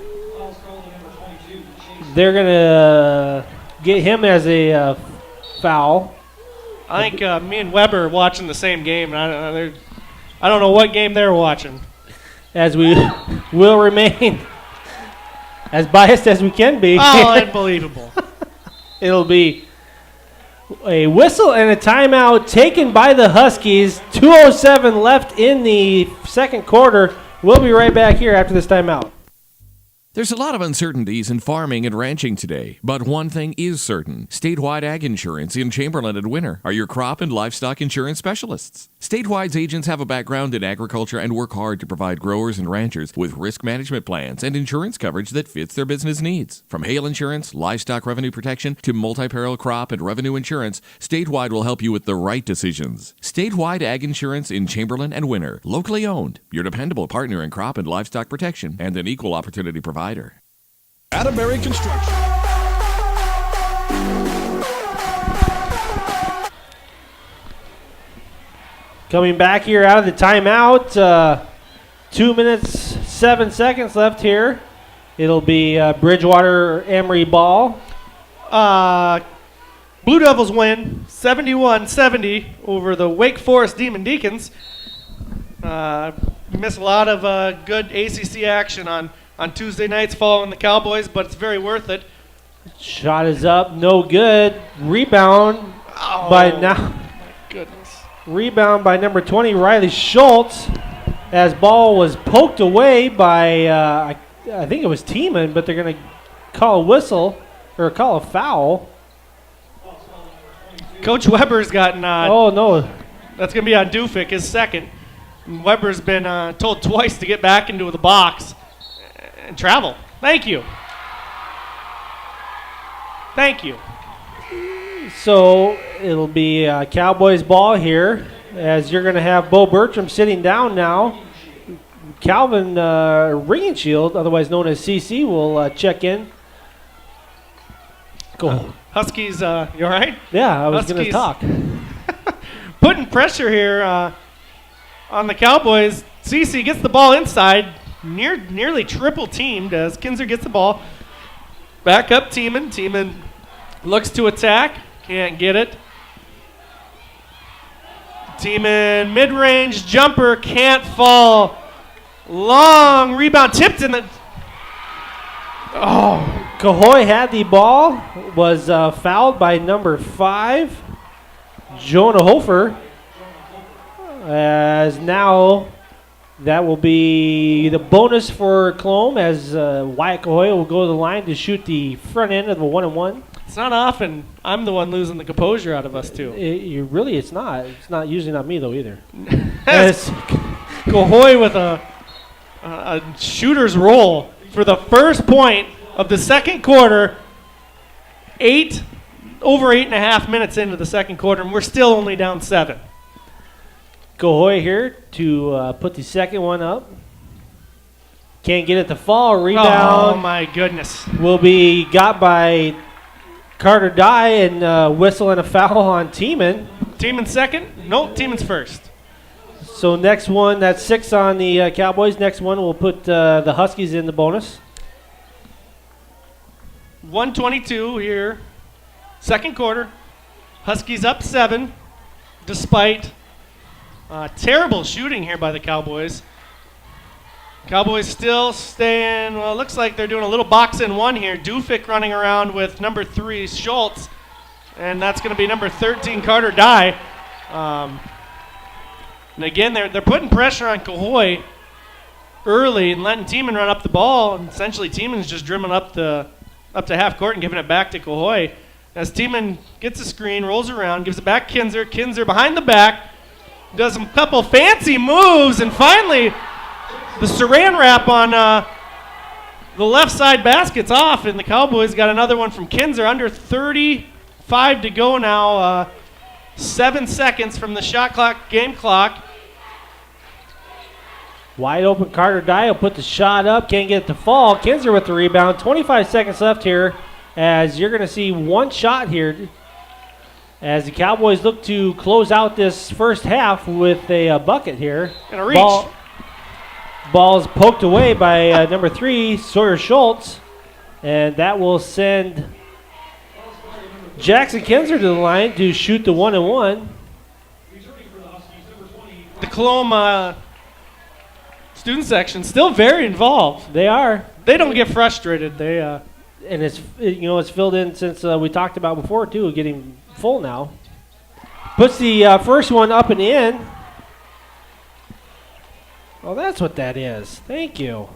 Speaker 4: They're going to get him as a foul.
Speaker 3: I think me and Weber are watching the same game. And I don't know what game they're watching.
Speaker 4: As we will remain as biased as we can be.
Speaker 3: Oh, unbelievable.
Speaker 4: It'll be a whistle and a timeout taken by the Huskies. 2:07 left in the second quarter. We'll be right back here after this timeout.
Speaker 9: There's a lot of uncertainties in farming and ranching today, but one thing is certain. Statewide Ag Insurance in Chamberlain and Winter are your crop and livestock insurance specialists. Statewide's agents have a background in agriculture and work hard to provide growers and ranchers with risk management plans and insurance coverage that fits their business needs. From hail insurance, livestock revenue protection, to multi-peril crop and revenue insurance, Statewide will help you with the right decisions. Statewide Ag Insurance in Chamberlain and Winter, locally owned, your dependable partner in crop and livestock protection, and an equal opportunity provider.
Speaker 6: Atterbury Construction.
Speaker 4: Coming back here out of the timeout. 2 minutes, 7 seconds left here. It'll be Bridgewater-Emery ball.
Speaker 3: Blue Devils win 71-70 over the Wake Forest Demon Deacons. We missed a lot of good ACC action on Tuesday nights following the Cowboys, but it's very worth it.
Speaker 4: Shot is up, no good. Rebound by now.
Speaker 3: My goodness.
Speaker 4: Rebound by number 20, Riley Schultz, as ball was poked away by, I think it was Tiemann, but they're going to call a whistle, or call a foul.
Speaker 3: Coach Weber's gotten,
Speaker 4: oh, no.
Speaker 3: That's going to be on Dufik, his second. And Weber's been told twice to get back into the box and travel. Thank you. Thank you.
Speaker 4: So it'll be Cowboys ball here, as you're going to have Bo Bertram sitting down now. Calvin Ringenshield, otherwise known as CC, will check in. Go.
Speaker 3: Huskies, you all right?
Speaker 4: Yeah, I was going to talk.
Speaker 3: Putting pressure here on the Cowboys. CC gets the ball inside, nearly triple teamed as Kinzer gets the ball. Back up Tiemann. Tiemann looks to attack. Can't get it. Tiemann mid-range jumper. Can't fall. Long rebound. Tipped in the... Oh.
Speaker 4: Cahoy had the ball. Was fouled by number 5, Jonah Hofer. As now... That will be the bonus for Colome as Wyatt Cahoy will go to the line to shoot the front end of the 1-and-1.
Speaker 3: It's not often I'm the one losing the composure out of us two.
Speaker 4: It's not. It's not usually not me though either.
Speaker 3: Cahoy with a shooter's roll for the first point of the second quarter. Over 8.5 minutes into the second quarter, and we're still only down 7.
Speaker 4: Cahoy here to put the second one up. Can't get it to fall. Rebound.
Speaker 3: Oh, my goodness.
Speaker 4: Will be got by Carter Dye and whistle and a foul on Tiemann.
Speaker 3: Tiemann second? Nope, Tiemann's first.
Speaker 4: So next one, that's 6 on the Cowboys. Next one will put the Huskies in the bonus.
Speaker 3: 1:22 here. Second quarter. Huskies up 7 despite... terrible shooting here by the Cowboys. Cowboys still staying, well, it looks like they're doing a little box in one here. Dufik running around with number 3, Schultz. And that's going to be number 13, Carter Dye. And again, they're putting pressure on Cahoy early and letting Tiemann run up the ball. And essentially, Tiemann's just dribbling up to half court and giving it back to Cahoy. As Tiemann gets a screen, rolls around, gives it back Kinzer. Kinzer behind the back. Does a couple fancy moves, and finally the saran wrap on the left side basket's off, and the Cowboys got another one from Kinzer. Under 35 to go now. 7 seconds from the shot clock, game clock.
Speaker 4: Wide open Carter Dye will put the shot up. Can't get it to fall. Kinzer with the rebound. 25 seconds left here as you're going to see one shot here. As the Cowboys look to close out this first half with a bucket here.
Speaker 3: And a reach.
Speaker 4: Ball's poked away by number 3, Sawyer Schultz. And that will send Jackson Kinzer to the line to shoot the 1-and-1.
Speaker 3: The Colome student section still very involved.
Speaker 4: They are.
Speaker 3: They don't get frustrated. They
Speaker 4: and it's filled in since we talked about before too, getting full now. Puts the first one up and in. Oh, that's what that is. Thank you.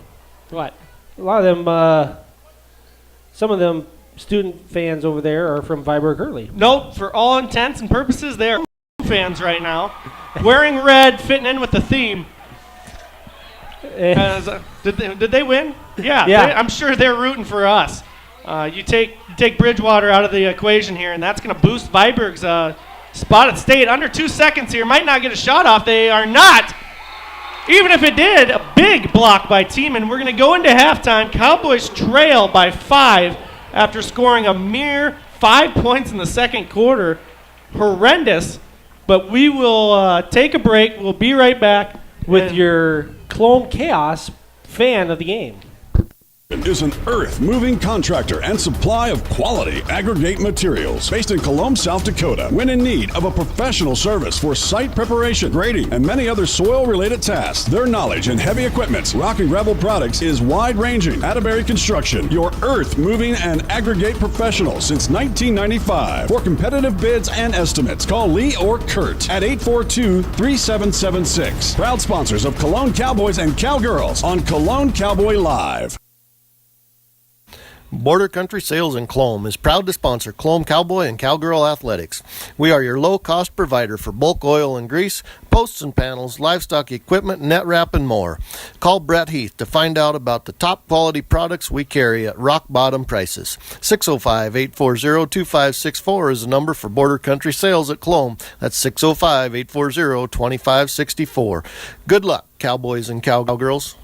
Speaker 3: What?
Speaker 4: A lot of them, some of them student fans over there are from Viborg-Hurley.
Speaker 3: Nope. For all intents and purposes, they are fans right now. Wearing red, fitting in with the theme. Did they win? Yeah. I'm sure they're rooting for us. You take Bridgewater out of the equation here, and that's going to boost Viborg's spot at state. Under 2 seconds here. Might not get a shot off. They are not. Even if it did, a big block by Tiemann. We're going to go into halftime. Cowboys trail by 5 after scoring a mere 5 points in the second quarter. Horrendous. But we will take a break. We'll be right back
Speaker 4: with your Colome Chaos fan of the game.
Speaker 6: Is an earth-moving contractor and supply of quality aggregate materials based in Colome, South Dakota. When in need of a professional service for site preparation, grading, and many other soil-related tasks, their knowledge in heavy equipment, rock and gravel products is wide-ranging. Atterbury Construction, your earth-moving and aggregate professional since 1995. For competitive bids and estimates, call Lee or Kurt at 842-3776. Proud sponsors of Colome Cowboys and Cowgirls on Colome Cowboy Live.
Speaker 10: Border Country Sales in Colome is proud to sponsor Colome Cowboy and Cowgirl Athletics. We are your low-cost provider for bulk oil and grease, posts and panels, livestock equipment, net wrap, and more. Call Brett Heath to find out about the top quality products we carry at rock-bottom prices. 605-840-2564 is the number for Border Country Sales at Colome. That's 605-840-2564. Good luck, Cowboys and Cowgirls.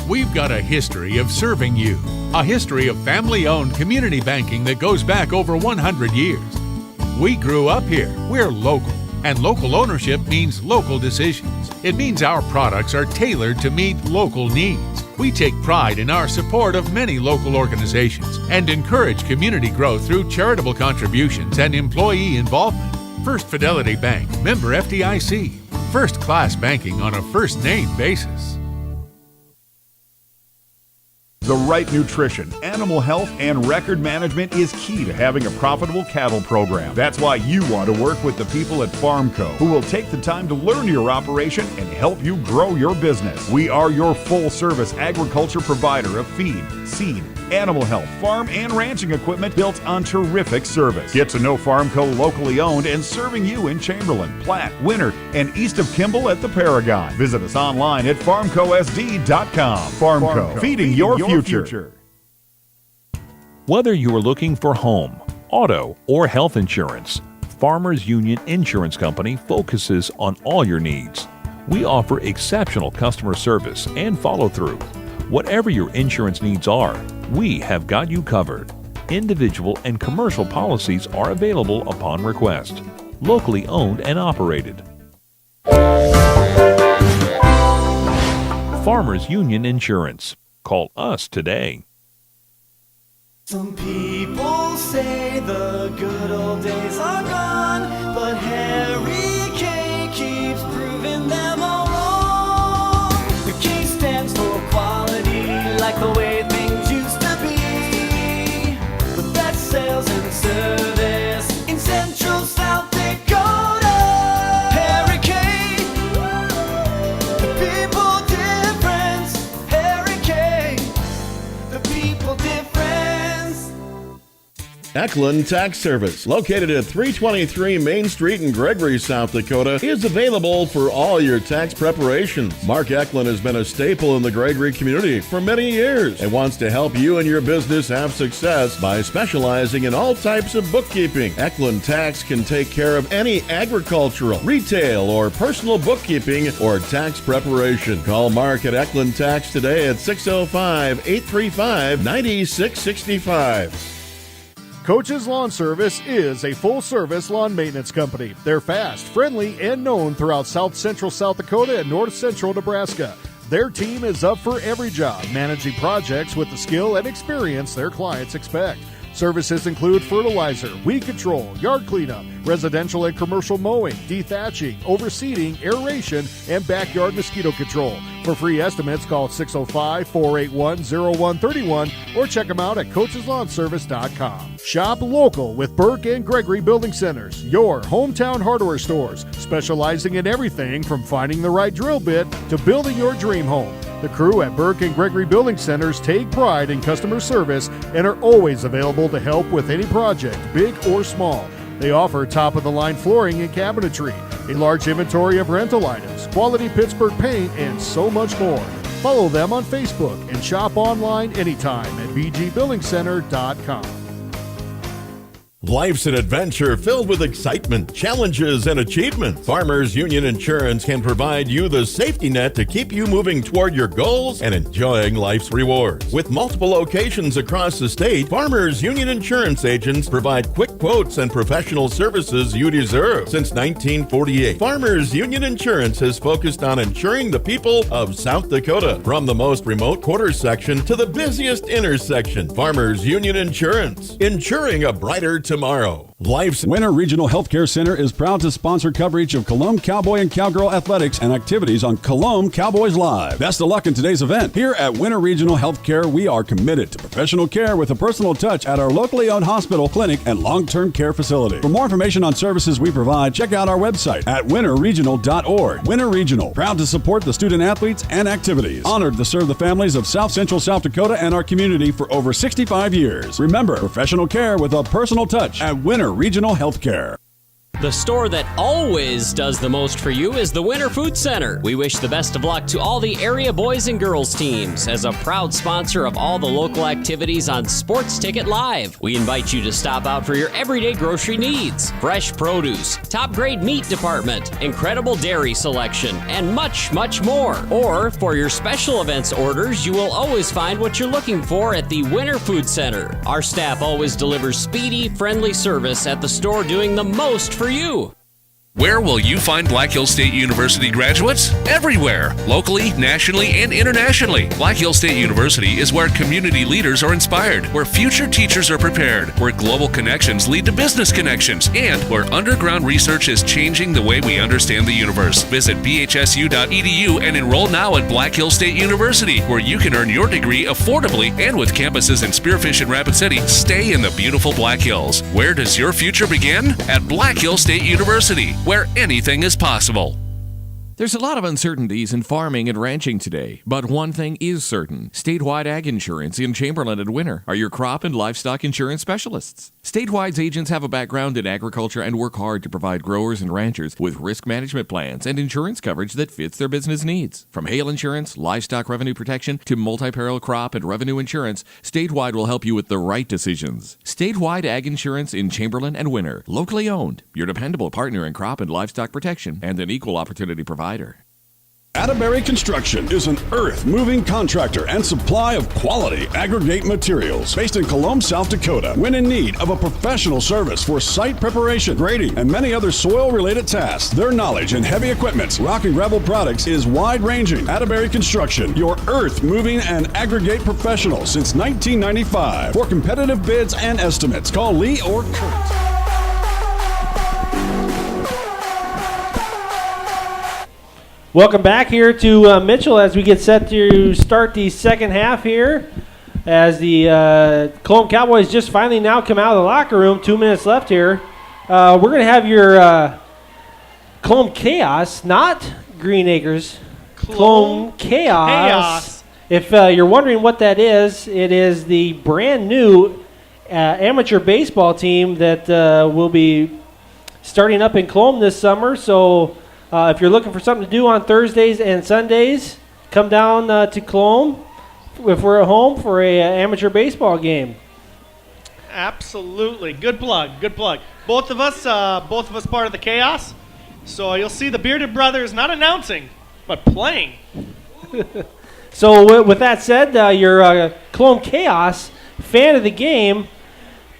Speaker 11: We've got a history of serving you, a history of family-owned community banking that goes back over 100 years. We grew up here, we're local, and local ownership means local decisions. It means our products are tailored to meet local needs. We take pride in our support of many local organizations and encourage community growth through charitable contributions and employee involvement. First Fidelity Bank, member FDIC. First-class banking on a first-name basis.
Speaker 12: The right nutrition, animal health, and record management is key to having a profitable cattle program. That's why you want to work with the people at Pharmco, who will take the time to learn your operation and help you grow your business. We are your full-service agriculture provider of feed, seed, animal health, farm, and ranching equipment built on terrific service. Get to know Pharmco locally owned and serving you in Chamberlain, Platte, Winter, and east of Kimball at the Paragon. Visit us online at pharmcosd.com. Pharmco, feeding your future.
Speaker 13: Whether you are looking for home, auto, or health insurance, Farmers Union Insurance Company focuses on all your needs. We offer exceptional customer service and follow-through. Whatever your insurance needs are, we have got you covered. Individual and commercial policies are available upon request. Locally owned and operated. Farmers Union Insurance. Call us today.
Speaker 2: Some people say the good old days are gone, but Harry K keeps proving them all wrong. The K stands for quality, like the way things used to be. The best sales and service in Central South Dakota. Harry K, the people difference. Harry K, the people difference.
Speaker 5: Eklund Tax Service, located at 323 Main Street in Gregory, South Dakota, is available for all your tax preparations. Mark Eklund has been a staple in the Gregory community for many years and wants to help you and your business have success by specializing in all types of bookkeeping. Eklund Tax can take care of any agricultural, retail, or personal bookkeeping or tax preparation. Call Mark at Eklund Tax today at 605-835-9665.
Speaker 14: Coach's Lawn Service is a full-service lawn maintenance company. They're fast, friendly, and known throughout South Central South Dakota and North Central Nebraska. Their team is up for every job, managing projects with the skill and experience their clients expect. Services include fertilizer, weed control, yard cleanup, residential and commercial mowing, dethatching, overseeding, aeration, and backyard mosquito control. For free estimates, call 605-481-0131 or check them out at coacheslawnservice.com. Shop local with Burke and Gregory Building Centers, your hometown hardware stores, specializing in everything from finding the right drill bit to building your dream home. The crew at Burke and Gregory Building Centers take pride in customer service and are always available to help with any project, big or small. They offer top-of-the-line flooring and cabinetry, a large inventory of rental items, quality Pittsburgh paint, and so much more. Follow them on Facebook and shop online anytime at bgbuildingcenter.com.
Speaker 5: Life's an adventure filled with excitement, challenges, and achievement. Farmers Union Insurance can provide you the safety net to keep you moving toward your goals and enjoying life's rewards. With multiple locations across the state, Farmers Union Insurance agents provide quick quotes and professional services you deserve. Since 1948, Farmers Union Insurance has focused on insuring the people of South Dakota. From the most remote quarter section to the busiest intersection, Farmers Union Insurance, insuring a brighter tomorrow.
Speaker 6: Life's Winter Regional Healthcare Center is proud to sponsor coverage of Colome Cowboy and Cowgirl athletics and activities on Colome Cowboys Live. Best of luck in today's event. Here at Winter Regional Healthcare, we are committed to professional care with a personal touch at our locally owned hospital, clinic, and long-term care facility. For more information on services we provide, check out our website at winterregional.org. Winter Regional, proud to support the student athletes and activities. Honored to serve the families of South Central South Dakota and our community for over 65 years. Remember, professional care with a personal touch at Winter Regional Healthcare.
Speaker 7: The store that always does the most for you is the Winter Food Center. We wish the best of luck to all the area boys and girls teams. As a proud sponsor of all the local activities on Sports Ticket Live, we invite you to stop out for your everyday grocery needs. Fresh produce, top grade meat department, incredible dairy selection, and much, much more. Or for your special events orders, you will always find what you're looking for at the Winter Food Center. Our staff always delivers speedy, friendly service at the store, doing the most for you.
Speaker 8: Where will you find Black Hills State University graduates? Everywhere, locally, nationally, and internationally. Black Hills State University is where community leaders are inspired, where future teachers are prepared, where global connections lead to business connections, and where underground research is changing the way we understand the universe. Visit bhsu.edu and enroll now at Black Hills State University, where you can earn your degree affordably and with campuses in Spearfish and Rapid City. Stay in the beautiful Black Hills. Where does your future begin? At Black Hills State University, where anything is possible.
Speaker 9: There's a lot of uncertainties in farming and ranching today, but one thing is certain. Statewide Ag Insurance in Chamberlain and Winter are your crop and livestock insurance specialists. Statewide's agents have a background in agriculture and work hard to provide growers and ranchers with risk management plans and insurance coverage that fits their business needs. From hail insurance, livestock revenue protection, to multi-peril crop and revenue insurance, Statewide will help you with the right decisions. Statewide Ag Insurance in Chamberlain and Winter, locally owned, your dependable partner in crop and livestock protection, and an equal opportunity provider.
Speaker 6: Atterbury Construction is an earth-moving contractor and supply of quality aggregate materials based in Colome, South Dakota. When in need of a professional service for site preparation, grading, and many other soil-related tasks, their knowledge in heavy equipment, rock and gravel products is wide-ranging. Atterbury Construction, your earth-moving and aggregate professional since 1995. For competitive bids and estimates, call Lee or Kurt.
Speaker 4: Welcome back here to Mitchell as we get set to start the second half here. As the Colome Cowboys just finally now come out of the locker room. 2 minutes left here. We're going to have your Colome Chaos, not Green Acres. Colome Chaos. If you're wondering what that is, it is the brand new amateur baseball team that will be starting up in Colome this summer. So if you're looking for something to do on Thursdays and Sundays, come down to Colome if we're at home for a amateur baseball game.
Speaker 3: Absolutely. Good plug. Good plug. Both of us part of the Chaos. So you'll see the Bearded Brothers not announcing, but playing.
Speaker 4: So with that said, your Colome Chaos fan of the game,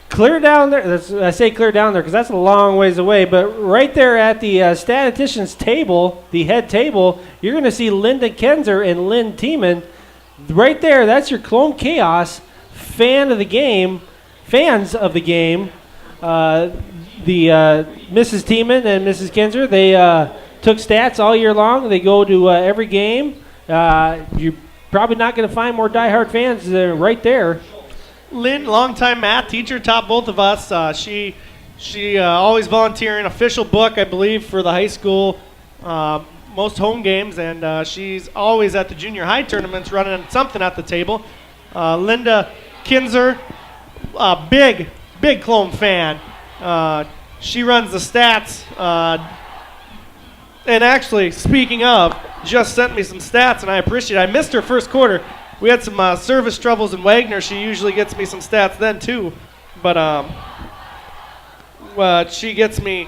Speaker 4: clear down there. I say clear down there because that's a long ways away. But right there at the statistician's table, the head table, you're going to see Linda Kenzer and Lynn Tiemann. Right there, that's your Colome Chaos fans of the game. The Mrs. Tiemann and Mrs. Kenzer, they took stats all year long. They go to every game. You're probably not going to find more diehard fans right there.
Speaker 3: Lynn, longtime math teacher, taught both of us. She always volunteering, official book, I believe, for the high school, most home games, and she's always at the junior high tournaments running something at the table. Linda Kinzer, big Colome fan. She runs the stats, and actually, speaking of, just sent me some stats, and I appreciate it. I missed her first quarter. We had some service troubles in Wagner. She usually gets me some stats then, too. But she gets me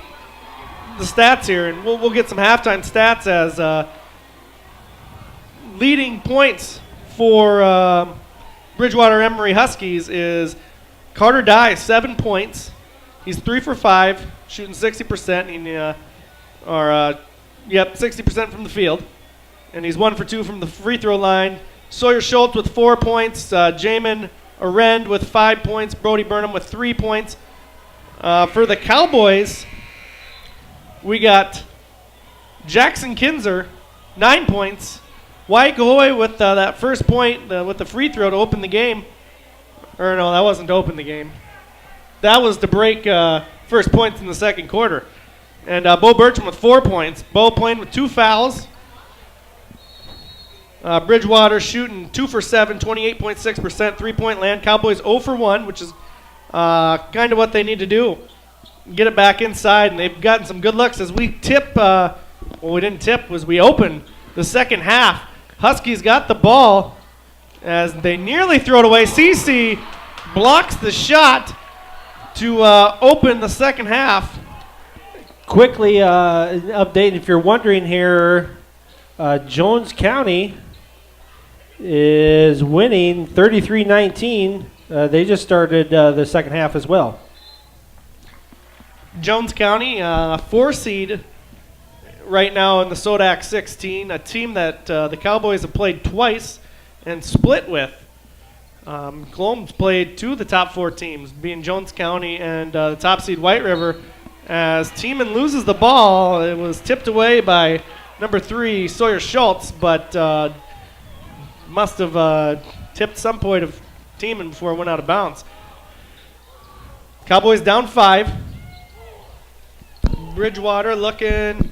Speaker 3: the stats here, and we'll get some halftime stats as leading points for Bridgewater-Emery Huskies is Carter Dye, 7 points. He's 3 for 5, shooting 60%. 60% from the field. And he's 1 for 2 from the free throw line. Sawyer Schultz with 4 points. Jamin Arend with 5 points. Brody Burnham with 3 points. For the Cowboys, we got Jackson Kinzer, 9 points. Wyatt Gahoy with that first point with the free throw to open the game. Or no, that wasn't to open the game. That was to break first points in the second quarter. And Bo Bertram with 4 points. Bo playing with 2 fouls. Bridgewater shooting 2 for 7, 28.6% three-point land. Cowboys 0 for 1, which is kind of what they need to do. Get it back inside, and they've gotten some good looks as we tip. We didn't tip, we opened the second half. Huskies got the ball as they nearly throw it away. CC blocks the shot to open the second half.
Speaker 4: Quickly, update if you're wondering here, Jones County is winning 33-19. They just started the second half as well.
Speaker 3: Jones County, 4 seed right now in the SoDak 16, a team that the Cowboys have played twice and split with. Colome's played 2 of the top 4 teams, being Jones County and the top seed White River. As Tiemann loses the ball, it was tipped away by number 3 Sawyer Schultz, but must have tipped some point of Tiemann before it went out of bounds. Cowboys down 5. Bridgewater looking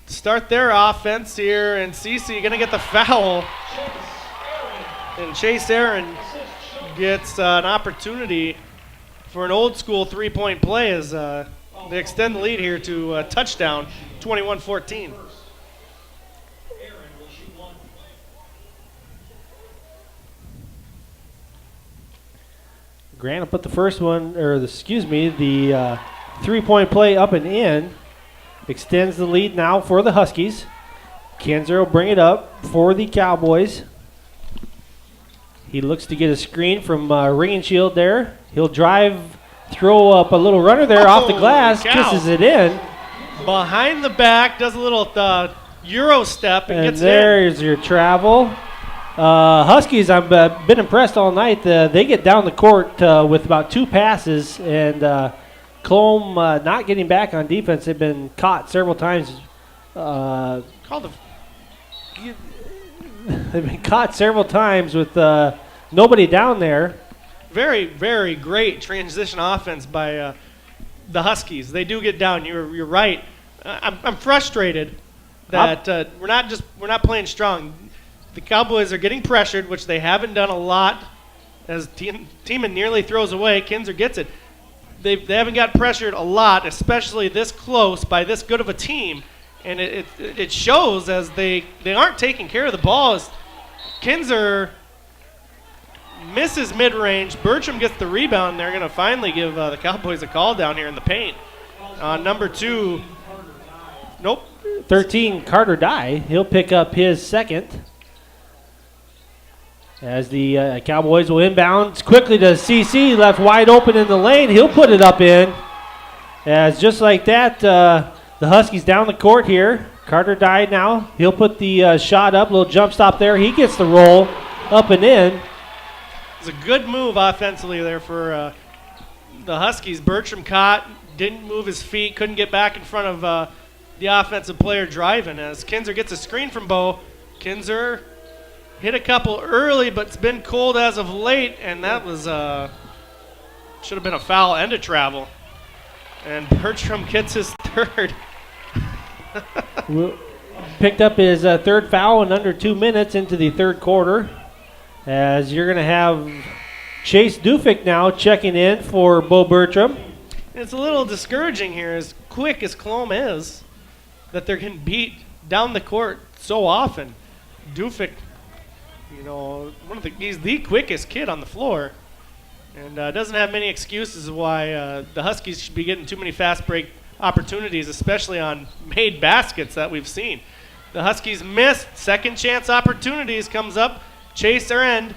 Speaker 3: to start their offense here, and CC going to get the foul. And Chase Aaron gets an opportunity for an old school 3-point play as they extend the lead here to a touchdown, 21-14.
Speaker 4: Grant will put the first one, the 3-point play up and in. Extends the lead now for the Huskies. Kinzer will bring it up for the Cowboys. He looks to get a screen from Ring Shield there. He'll drive, throw up a little runner there off the glass, kisses it in.
Speaker 3: Behind the back, does a little Euro step and gets
Speaker 4: there's your travel. Huskies, I've been impressed all night. They get down the court with about 2 passes, and Colome not getting back on defense. They've been caught several times. They've been caught several times with nobody down there.
Speaker 3: Very, very great transition offense by the Huskies. They do get down. You're right. I'm frustrated that we're not playing strong. The Cowboys are getting pressured, which they haven't done a lot. As Tiemann nearly throws away, Kinzer gets it. They haven't got pressured a lot, especially this close by this good of a team. And it shows as they aren't taking care of the ball. As Kinzer misses mid-range. Bertram gets the rebound. They're going to finally give the Cowboys a call down here in the paint. Number 2. Nope.
Speaker 4: 13, Carter Dye. He'll pick up his second. As the Cowboys will inbound quickly to CC, left wide open in the lane. He'll put it up in. As just like that, the Huskies down the court here. Carter Dye now. He'll put the shot up, little jump stop there. He gets the roll up and in.
Speaker 3: It's a good move offensively there for the Huskies. Bertram caught, didn't move his feet, couldn't get back in front of the offensive player driving. As Kinzer gets a screen from Bo. Kinzer hit a couple early, but it's been cold as of late, and that was should have been a foul and a travel. And Bertram gets his third.
Speaker 4: Picked up his third foul in under 2 minutes into the third quarter. As you're going to have Chase Dufik now checking in for Bo Bertram.
Speaker 3: It's a little discouraging here, as quick as Colome is, that they're getting beat down the court so often. Dufik, he's the quickest kid on the floor, and doesn't have many excuses why the Huskies should be getting too many fast break opportunities, especially on made baskets that we've seen. The Huskies missed second chance opportunities. Comes up, Chase their end,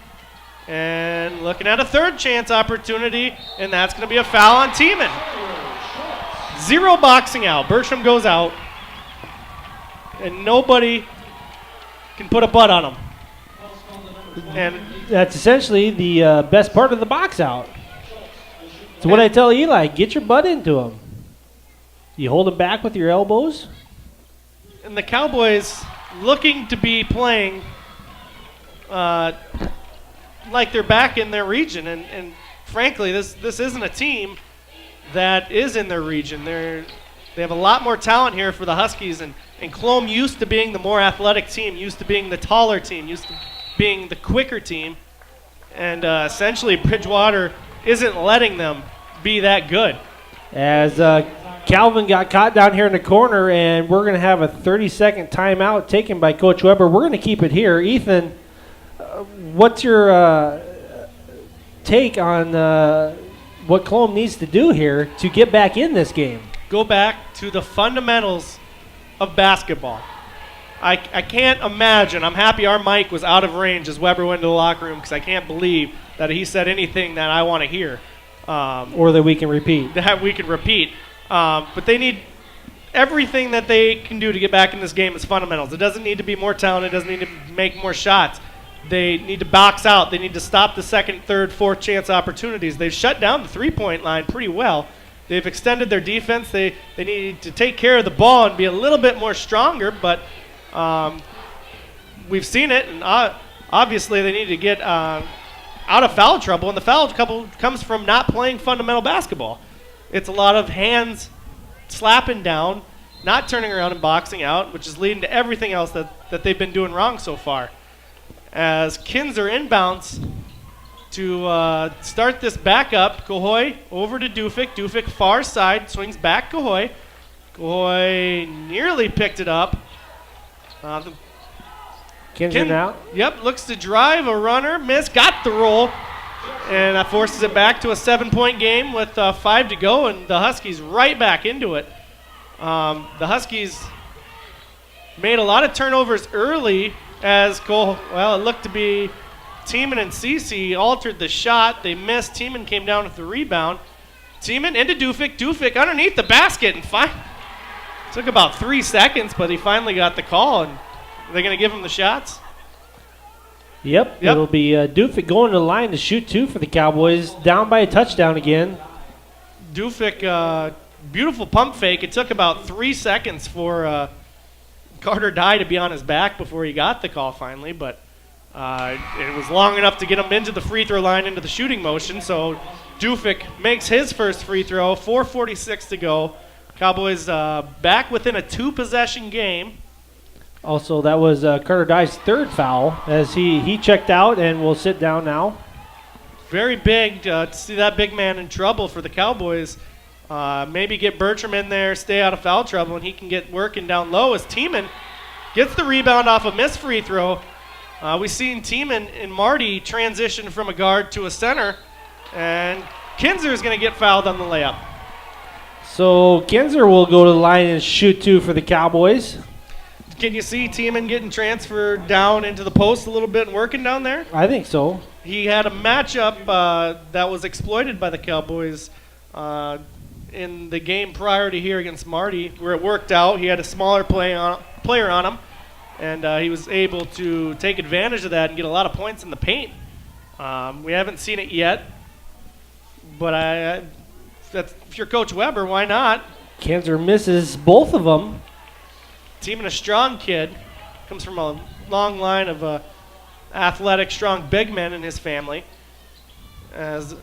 Speaker 3: and looking at a third chance opportunity, and that's going to be a foul on Tiemann. 0 boxing out. Bertram goes out, and nobody can put a butt on him.
Speaker 4: And that's essentially the best part of the box out. So what I tell Eli, get your butt into him. You hold him back with your elbows.
Speaker 3: And the Cowboys looking to be playing like they're back in their region. And frankly, this isn't a team that is in their region. They have a lot more talent here for the Huskies. And Colome used to being the more athletic team, used to being the taller team, used to being the quicker team. And essentially Bridgewater isn't letting them be that good.
Speaker 4: As Calvin got caught down here in the corner, and we're going to have a 30-second timeout taken by Coach Weber. We're going to keep it here. Ethan, what's your take on what Colome needs to do here to get back in this game?
Speaker 3: Go back to the fundamentals of basketball. I can't imagine. I'm happy our mic was out of range as Weber went into the locker room, because I can't believe that he said anything that I want to hear.
Speaker 4: Or that we can repeat.
Speaker 3: That we can repeat. But they need everything that they can do to get back in this game is fundamentals. It doesn't need to be more talent. It doesn't need to make more shots. They need to box out. They need to stop the second, third, fourth chance opportunities. They've shut down the three-point line pretty well. They've extended their defense. They need to take care of the ball and be a little bit more stronger, but we've seen it, and obviously they need to get out of foul trouble, and the foul trouble comes from not playing fundamental basketball. It's a lot of hands slapping down, not turning around and boxing out, which is leading to everything else that they've been doing wrong so far. As Kinzer inbounds to start this back up, Cahoy over to Dufik. Dufik far side, swings back Cahoy. Cahoy nearly picked it up.
Speaker 4: Kinzer now.
Speaker 3: Yep, looks to drive a runner, miss, got the roll, and that forces it back to a 7-point game with 5 to go, and the Huskies right back into it. The Huskies made a lot of turnovers early as it looked to be Tiemann and Cece altered the shot. They missed. Tiemann came down with the rebound. Tiemann into Dufik. Dufik underneath the basket, and took about 3 seconds, but he finally got the call. And are they going to give him the shots?
Speaker 4: Yep. It'll be Dufik going to the line to shoot 2 for the Cowboys, down by a touchdown again.
Speaker 3: Dufik, beautiful pump fake. It took about 3 seconds for Carter Dye to be on his back before he got the call finally, but it was long enough to get him into the free throw line, into the shooting motion. So Dufik makes his first free throw, 4:46 to go. Cowboys back within a 2-possession game.
Speaker 4: Also, that was Carter Dye's 3rd foul as he checked out and will sit down now.
Speaker 3: Very big to see that big man in trouble for the Cowboys. Maybe get Bertram in there, stay out of foul trouble, and he can get working down low as Tiemann gets the rebound off a missed free throw. We've seen Tiemann and Marty transition from a guard to a center, and Kinzer is going to get fouled on the layup.
Speaker 4: So Kinzer will go to the line and shoot 2 for the Cowboys.
Speaker 3: Can you see Tiemann getting transferred down into the post a little bit and working down there?
Speaker 4: I think so.
Speaker 3: He had a matchup that was exploited by the Cowboys in the game prior to here against Marty, where it worked out. He had a smaller player on him, and he was able to take advantage of that and get a lot of points in the paint. We haven't seen it yet, but if you're Coach Weber, why not?
Speaker 4: Kinzer misses both of them.
Speaker 3: Tiemann, a strong kid, comes from a long line of athletic, strong big men in his family. As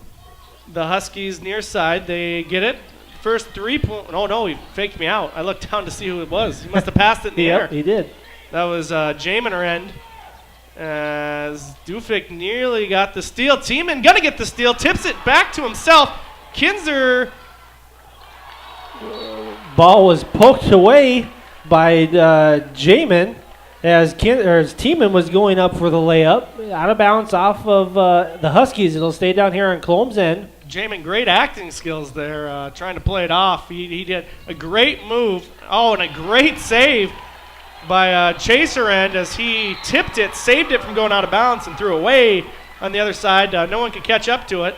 Speaker 3: the Huskies near side, they get it. First 3-point. Oh, no, he faked me out. I looked down to see who it was. He must have passed it in the air.
Speaker 4: He did.
Speaker 3: That was Jamin End. As Dufik nearly got the steal. Tiemann gonna get the steal. Tips it back to himself. Kinzer.
Speaker 4: Ball was poked away by Jamin as Tiemann was going up for the layup. Out of bounds off of the Huskies. It'll stay down here on Colome's end.
Speaker 3: Jamin, great acting skills there, trying to play it off. He did a great move. Oh, and a great save by Chaser End as he tipped it, saved it from going out of bounds, and threw away on the other side. No one could catch up to it.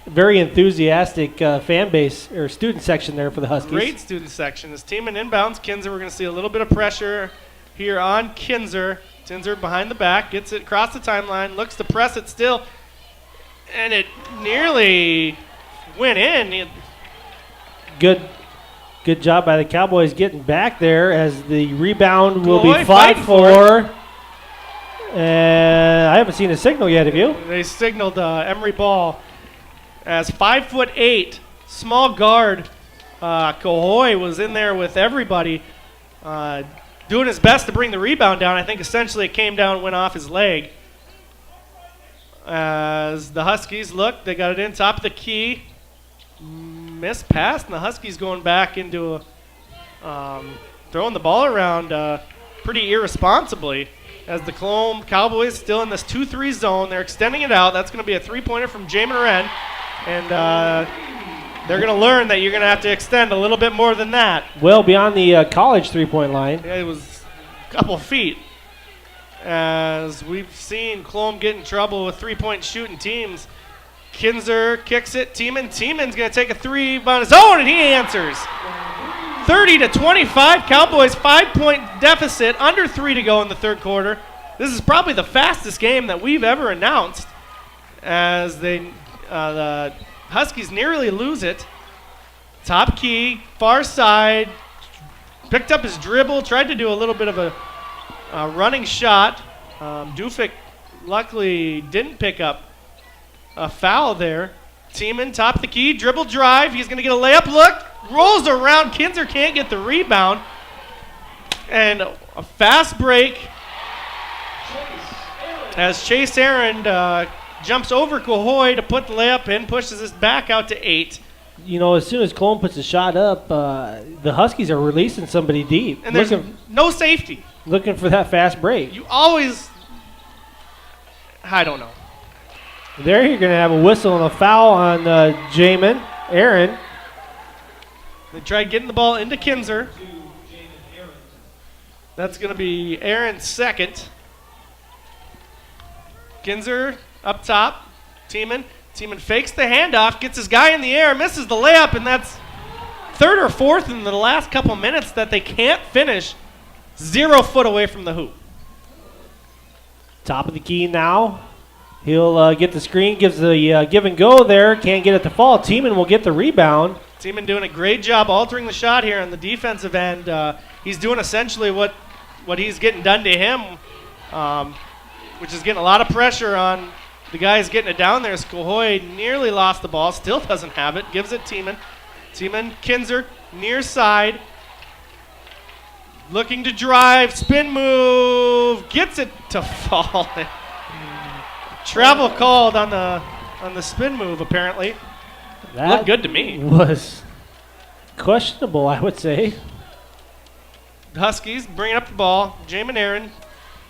Speaker 4: Very enthusiastic fan base or student section there for the Huskies.
Speaker 3: Great student section. As Tiemann inbounds, Kinzer, we're going to see a little bit of pressure here on Kinzer. Kinzer behind the back, gets it across the timeline, looks to press it still, and it nearly went in.
Speaker 4: Good job by the Cowboys getting back there as the rebound will be fought for. I haven't seen a signal yet, have you?
Speaker 3: They signaled Emery Ball as 5'8", small guard. Cahoy was in there with everybody, doing his best to bring the rebound down. I think essentially it came down and went off his leg. As the Huskies look, they got it in top of the key. Missed pass, and the Huskies going back into throwing the ball around pretty irresponsibly. As the Colome Cowboys still in this 2-3 zone. They're extending it out. That's going to be a 3-pointer from Jamin Wren. And they're going to learn that you're going to have to extend a little bit more than that.
Speaker 4: Well beyond the college 3-point line.
Speaker 3: It was a couple feet. As we've seen Colome get in trouble with 3-point shooting teams. Kinzer kicks it. Tieman's going to take a three on his own, and he answers. 30-25. Cowboys 5-point deficit. Under 3 to go in the third quarter. This is probably the fastest game that we've ever announced, as the Huskies nearly lose it. Top key, far side. Picked up his dribble. Tried to do a little bit of a running shot. Dufik luckily didn't pick up a foul there. Tiemann, top of the key, dribble drive. He's going to get a layup. Look, rolls around. Kinzer can't get the rebound. And a fast break as Chase Aaron jumps over Cahoy to put the layup in, pushes us back out to 8.
Speaker 4: You know, as soon as Colome puts a shot up, the Huskies are releasing somebody deep.
Speaker 3: And there's no safety.
Speaker 4: Looking for that fast break.
Speaker 3: You always, I don't know.
Speaker 4: There you're going to have a whistle and a foul on Jamin Aaron.
Speaker 3: They tried getting the ball into Kinzer. That's going to be Aaron's second. Kinzer up top. Tiemann fakes the handoff, gets his guy in the air, misses the layup, and that's third or fourth in the last couple minutes that they can't finish. 0 foot away from the hoop.
Speaker 4: Top of the key now. He'll get the screen, gives the give and go there. Can't get it to fall. Tiemann will get the rebound.
Speaker 3: Tiemann doing a great job altering the shot here on the defensive end. He's doing essentially what he's getting done to him, which is getting a lot of pressure on the guys getting it down there. Cahoy nearly lost the ball, still doesn't have it. Gives it Tiemann. Tiemann, Kinzer, near side. Looking to drive, spin move, gets it to fall. Travel called on the spin move, apparently.
Speaker 4: That
Speaker 3: looked good to me.
Speaker 4: Was questionable, I would say.
Speaker 3: The Huskies bringing up the ball. Jamin Aaron,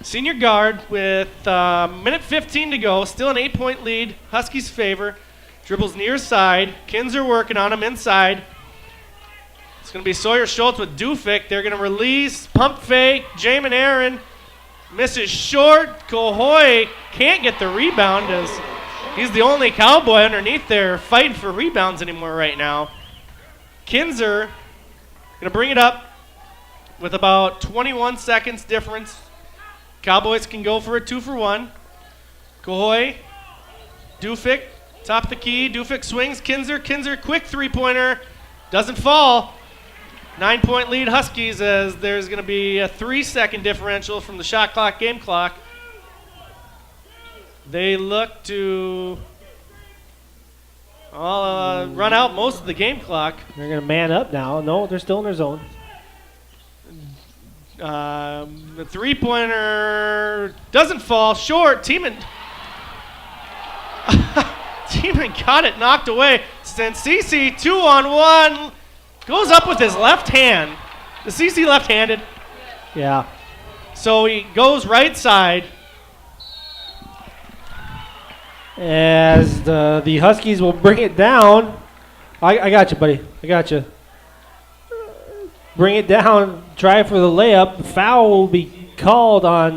Speaker 3: senior guard, with minute 15 to go. Still an 8-point lead. Huskies favor. Dribbles near side. Kinzer working on him inside. It's going to be Sawyer Schultz with Dufik. They're going to release. Pump fake. Jamin Aaron misses short. Cahoy can't get the rebound as he's the only Cowboy underneath there fighting for rebounds anymore right now. Kinzer going to bring it up with about 21 seconds difference. Cowboys can go for a 2-for-1. Cahoy, Dufik, top of the key. Dufik swings. Kinzer, quick three-pointer. Doesn't fall. 9-point lead Huskies as there's going to be a 3-second differential from the shot clock, game clock. They look to run out most of the game clock.
Speaker 4: They're going to man up now. No, they're still in their zone.
Speaker 3: The three-pointer doesn't fall. Short. Tiemann got it knocked away. Cece 2-on-1. Goes up with his left hand. The CC left-handed.
Speaker 4: Yeah.
Speaker 3: So he goes right side.
Speaker 4: As the Huskies will bring it down. I got you, buddy. I got you. Bring it down. Try for the layup. The foul will be called on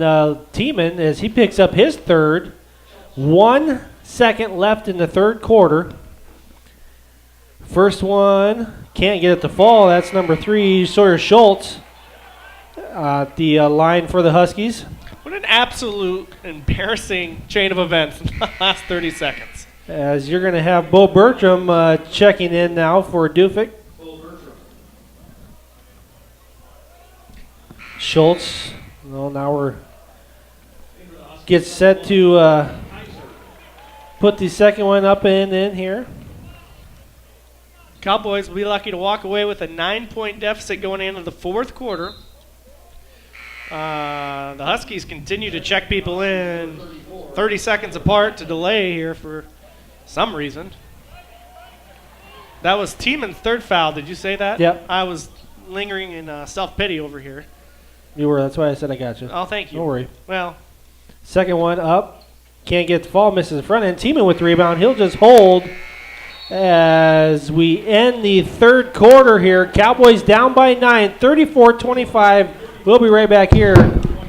Speaker 4: Tiemann as he picks up his third. 1 second left in the third quarter. First one. Can't get it to fall. That's number 3, Sawyer Schultz. The line for the Huskies.
Speaker 3: What an absolute embarrassing chain of events in the last 30 seconds.
Speaker 4: As you're going to have Bo Bertram checking in now for Dufik. Schultz. Well, now we're gets set to put the second one up and in here.
Speaker 3: Cowboys will be lucky to walk away with a 9-point deficit going into the fourth quarter. The Huskies continue to check people in 30 seconds apart to delay here for some reason. That was Tiemann's third foul. Did you say that?
Speaker 4: Yep.
Speaker 3: I was lingering in self-pity over here.
Speaker 4: You were. That's why I said I got you.
Speaker 3: Oh, thank you.
Speaker 4: Don't worry.
Speaker 3: Well,
Speaker 4: second one up. Can't get the fall. Misses the front end. Tiemann with the rebound. He'll just hold as we end the third quarter here. Cowboys down by 9, 34-25. We'll be right back here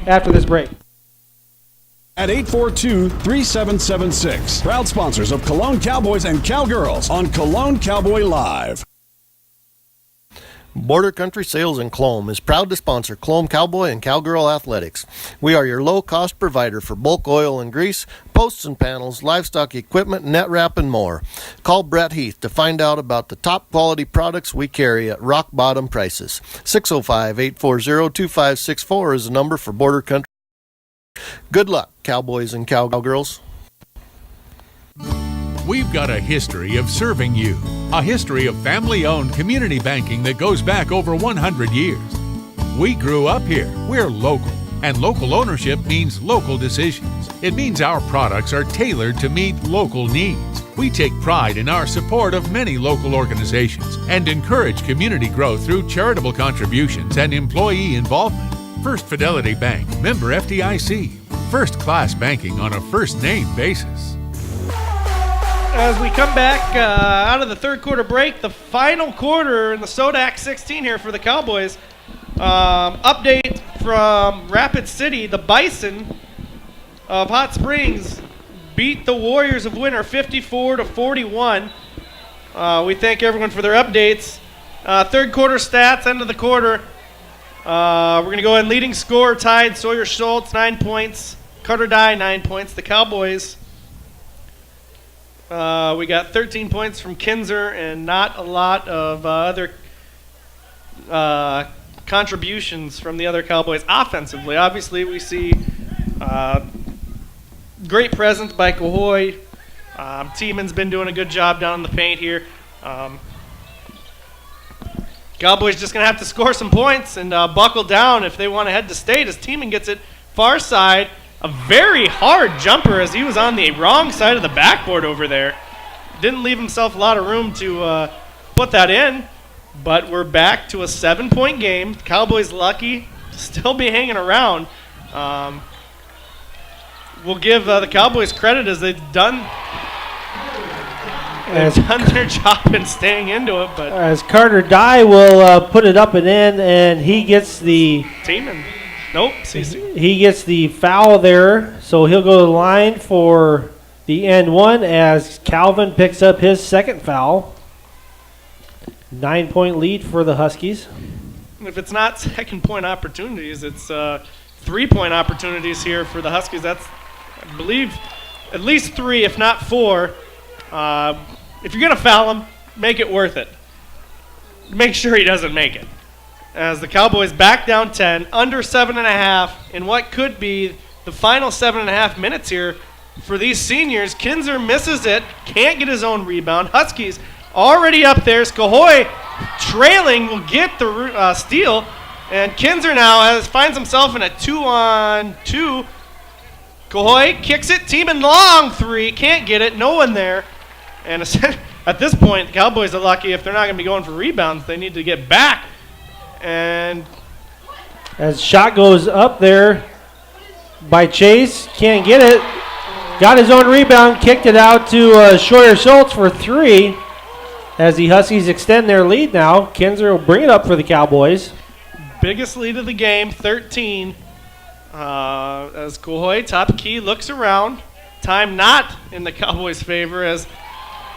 Speaker 4: after this break.
Speaker 6: at 842-3776. Proud sponsors of Colome Cowboys and Cowgirls on Colome Cowboy Live.
Speaker 10: Border Country Sales in Colome is proud to sponsor Colome Cowboy and Cowgirl Athletics. We are your low-cost provider for bulk oil and grease, posts and panels, livestock equipment, net wrap, and more. Call Brett Heath to find out about the top quality products we carry at rock-bottom prices. 605-840-2564 is the number for Border Country. Good luck, Cowboys and Cowgirls.
Speaker 11: We've got a history of serving you, a history of family-owned community banking that goes back over 100 years. We grew up here, we're local, and local ownership means local decisions. It means our products are tailored to meet local needs. We take pride in our support of many local organizations and encourage community growth through charitable contributions and employee involvement. First Fidelity Bank, member FDIC. First-class banking on a first-name basis.
Speaker 3: As we come back out of the third quarter break, the final quarter in the SoDak 16 here for the Cowboys. Update from Rapid City. The Bison of Hot Springs beat the Warriors of Winter 54-41. We thank everyone for their updates. Third quarter stats, end of the quarter. We're going to go ahead. Leading scorer tied Sawyer Schultz, 9 points. Carter Dye, 9 points. The Cowboys, we got 13 points from Kinzer and not a lot of other contributions from the other Cowboys offensively. Obviously, we see great presence by Cahoy. Tieman's been doing a good job down in the paint here. Cowboys just going to have to score some points and buckle down if they want to head to state as Tiemann gets it far side. A very hard jumper as he was on the wrong side of the backboard over there. Didn't leave himself a lot of room to put that in, but we're back to a 7-point game. Cowboys lucky to still be hanging around. We'll give the Cowboys credit as they've done their job in staying into it. But
Speaker 4: as Carter Dye will put it up and in, and he gets the
Speaker 3: Tiemann. Nope, CC.
Speaker 4: He gets the foul there, so he'll go to the line for the end one as Calvin picks up his second foul. 9-point lead for the Huskies.
Speaker 3: If it's not second-point opportunities, it's 3-point opportunities here for the Huskies. That's, I believe, at least 3, if not 4. If you're going to foul him, make it worth it. Make sure he doesn't make it. As the Cowboys back down 10, under 7.5 in what could be the final 7.5 minutes here for these seniors. Kinzer misses it, can't get his own rebound. Huskies already up there. Cahoy trailing will get the steal, and Kinzer now finds himself in a 2-on-2. Cahoy kicks it, Tiemann long 3, can't get it, no one there. And at this point, the Cowboys are lucky if they're not going to be going for rebounds. They need to get back. And
Speaker 4: as shot goes up there by Chase, can't get it. Got his own rebound, kicked it out to Sawyer Schultz for 3. As the Huskies extend their lead now, Kinzer will bring it up for the Cowboys.
Speaker 3: Biggest lead of the game, 13. As Cahoy, top key, looks around. Time not in the Cowboys' favor as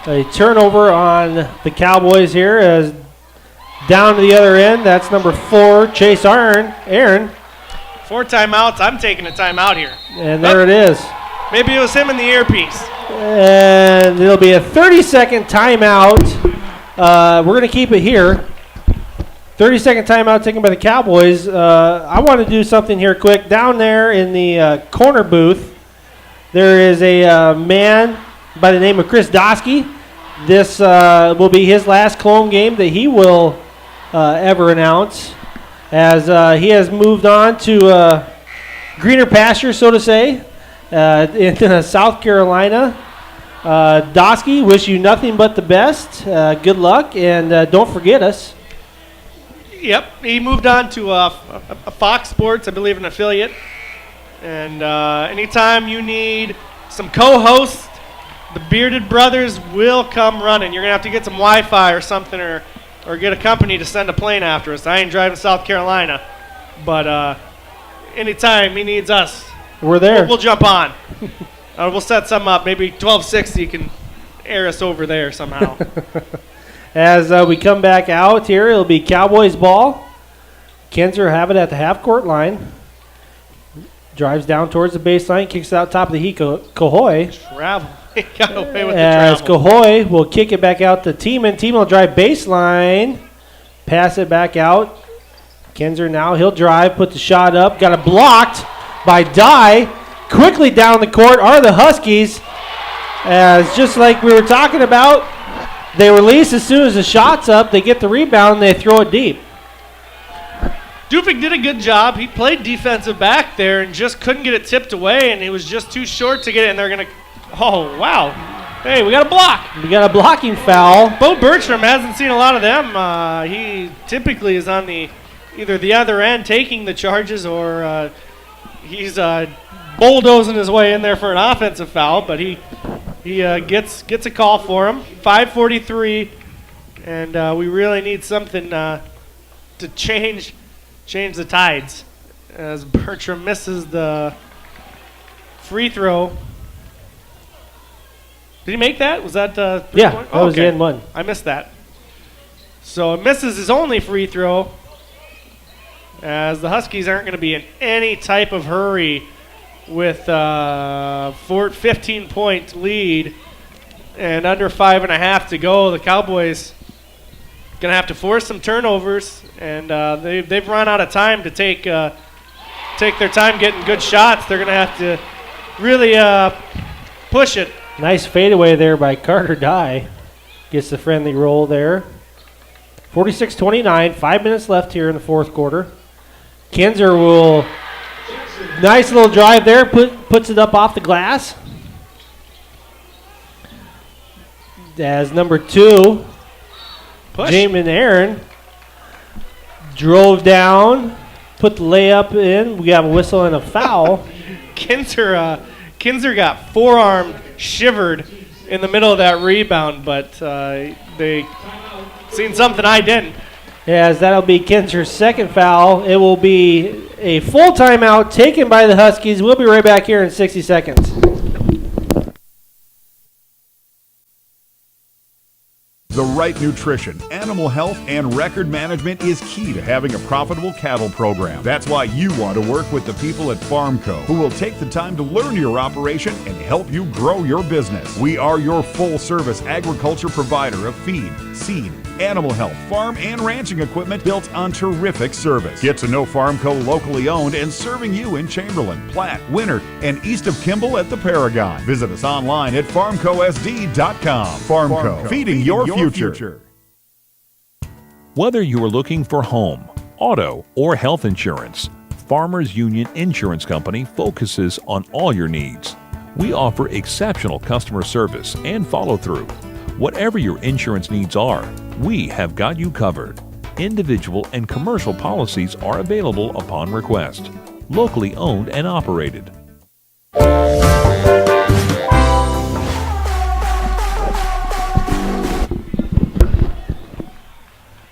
Speaker 4: a turnover on the Cowboys here as down to the other end. That's number 4, Chase Aaron.
Speaker 3: 4 timeouts. I'm taking a timeout here.
Speaker 4: And there it is.
Speaker 3: Maybe it was him in the earpiece.
Speaker 4: And it'll be a 30-second timeout. We're going to keep it here. 30-second timeout taken by the Cowboys. I want to do something here quick. Down there in the corner booth, there is a man by the name of Chris Dosky. This will be his last Colome game that he will ever announce, as he has moved on to greener pasture, so to say, in South Carolina. Dosky, wish you nothing but the best. Good luck, and don't forget us.
Speaker 3: Yep, he moved on to a Fox Sports, I believe, an affiliate. And anytime you need some co-hosts, the Bearded Brothers will come running. You're going to have to get some Wi-Fi or something, or get a company to send a plane after us. I ain't driving to South Carolina. But anytime he needs us,
Speaker 4: We're there.
Speaker 3: We'll jump on. We'll set some up. Maybe 12:60 you can air us over there somehow.
Speaker 4: As we come back out here, it'll be Cowboys ball. Kinzer have it at the half-court line. Drives down towards the baseline, kicks it out top of the heat. Cahoy.
Speaker 3: Travel. He got away with the
Speaker 4: As
Speaker 3: travel.
Speaker 4: Cahoy will kick it back out to Tiemann. Tiemann will drive baseline. Pass it back out. Kinzer now, he'll drive, put the shot up. Got it blocked by Dye. Quickly down the court are the Huskies. As just like we were talking about, they release as soon as the shot's up. They get the rebound, and they throw it deep.
Speaker 3: Dufik did a good job. He played defensive back there and just couldn't get it tipped away, and he was just too short to get it, and they're going to – oh, wow. Hey, we got a block.
Speaker 4: We got a blocking foul.
Speaker 3: Bo Bertram hasn't seen a lot of them. He typically is on either the other end taking the charges or he's bulldozing his way in there for an offensive foul, but he gets a call for him. 5:43, and we really need something to change the tides as Bertram misses the free throw. Did he make that? Was that
Speaker 4: yeah, that was the end one.
Speaker 3: I missed that. So it misses his only free throw as the Huskies aren't going to be in any type of hurry with 15-point lead and under 5.5 to go. The Cowboys going to have to force some turnovers, and they've run out of time to take their time getting good shots. They're going to have to really push it.
Speaker 4: Nice fadeaway there by Carter Dye. Gets the friendly roll there. 46-29, 5 minutes left here in the fourth quarter. Kinzer will, nice little drive there, puts it up off the glass. As number 2, Jamin Aaron drove down, put the layup in. We have a whistle and a foul.
Speaker 3: Kinzer got forearmed, shivered in the middle of that rebound, but they seen something I didn't.
Speaker 4: As that'll be Kinzer's second foul. It will be a full timeout taken by the Huskies. We'll be right back here in 60 seconds.
Speaker 12: The right nutrition, animal health, and record management is key to having a profitable cattle program. That's why you want to work with the people at Pharmco, who will take the time to learn your operation and help you grow your business. We are your full-service agriculture provider of feed, seed, animal health, farm, and ranching equipment built on terrific service. Get to know Pharmco locally owned and serving you in Chamberlain, Platte, Winter, and east of Kimball at the Paragon. Visit us online at farmcosd.com. Pharmco, feeding your future.
Speaker 13: Whether you are looking for home, auto, or health insurance, Farmers Union Insurance Company focuses on all your needs. We offer exceptional customer service and follow-through. Whatever your insurance needs are, we have got you covered. Individual and commercial policies are available upon request. Locally owned and operated.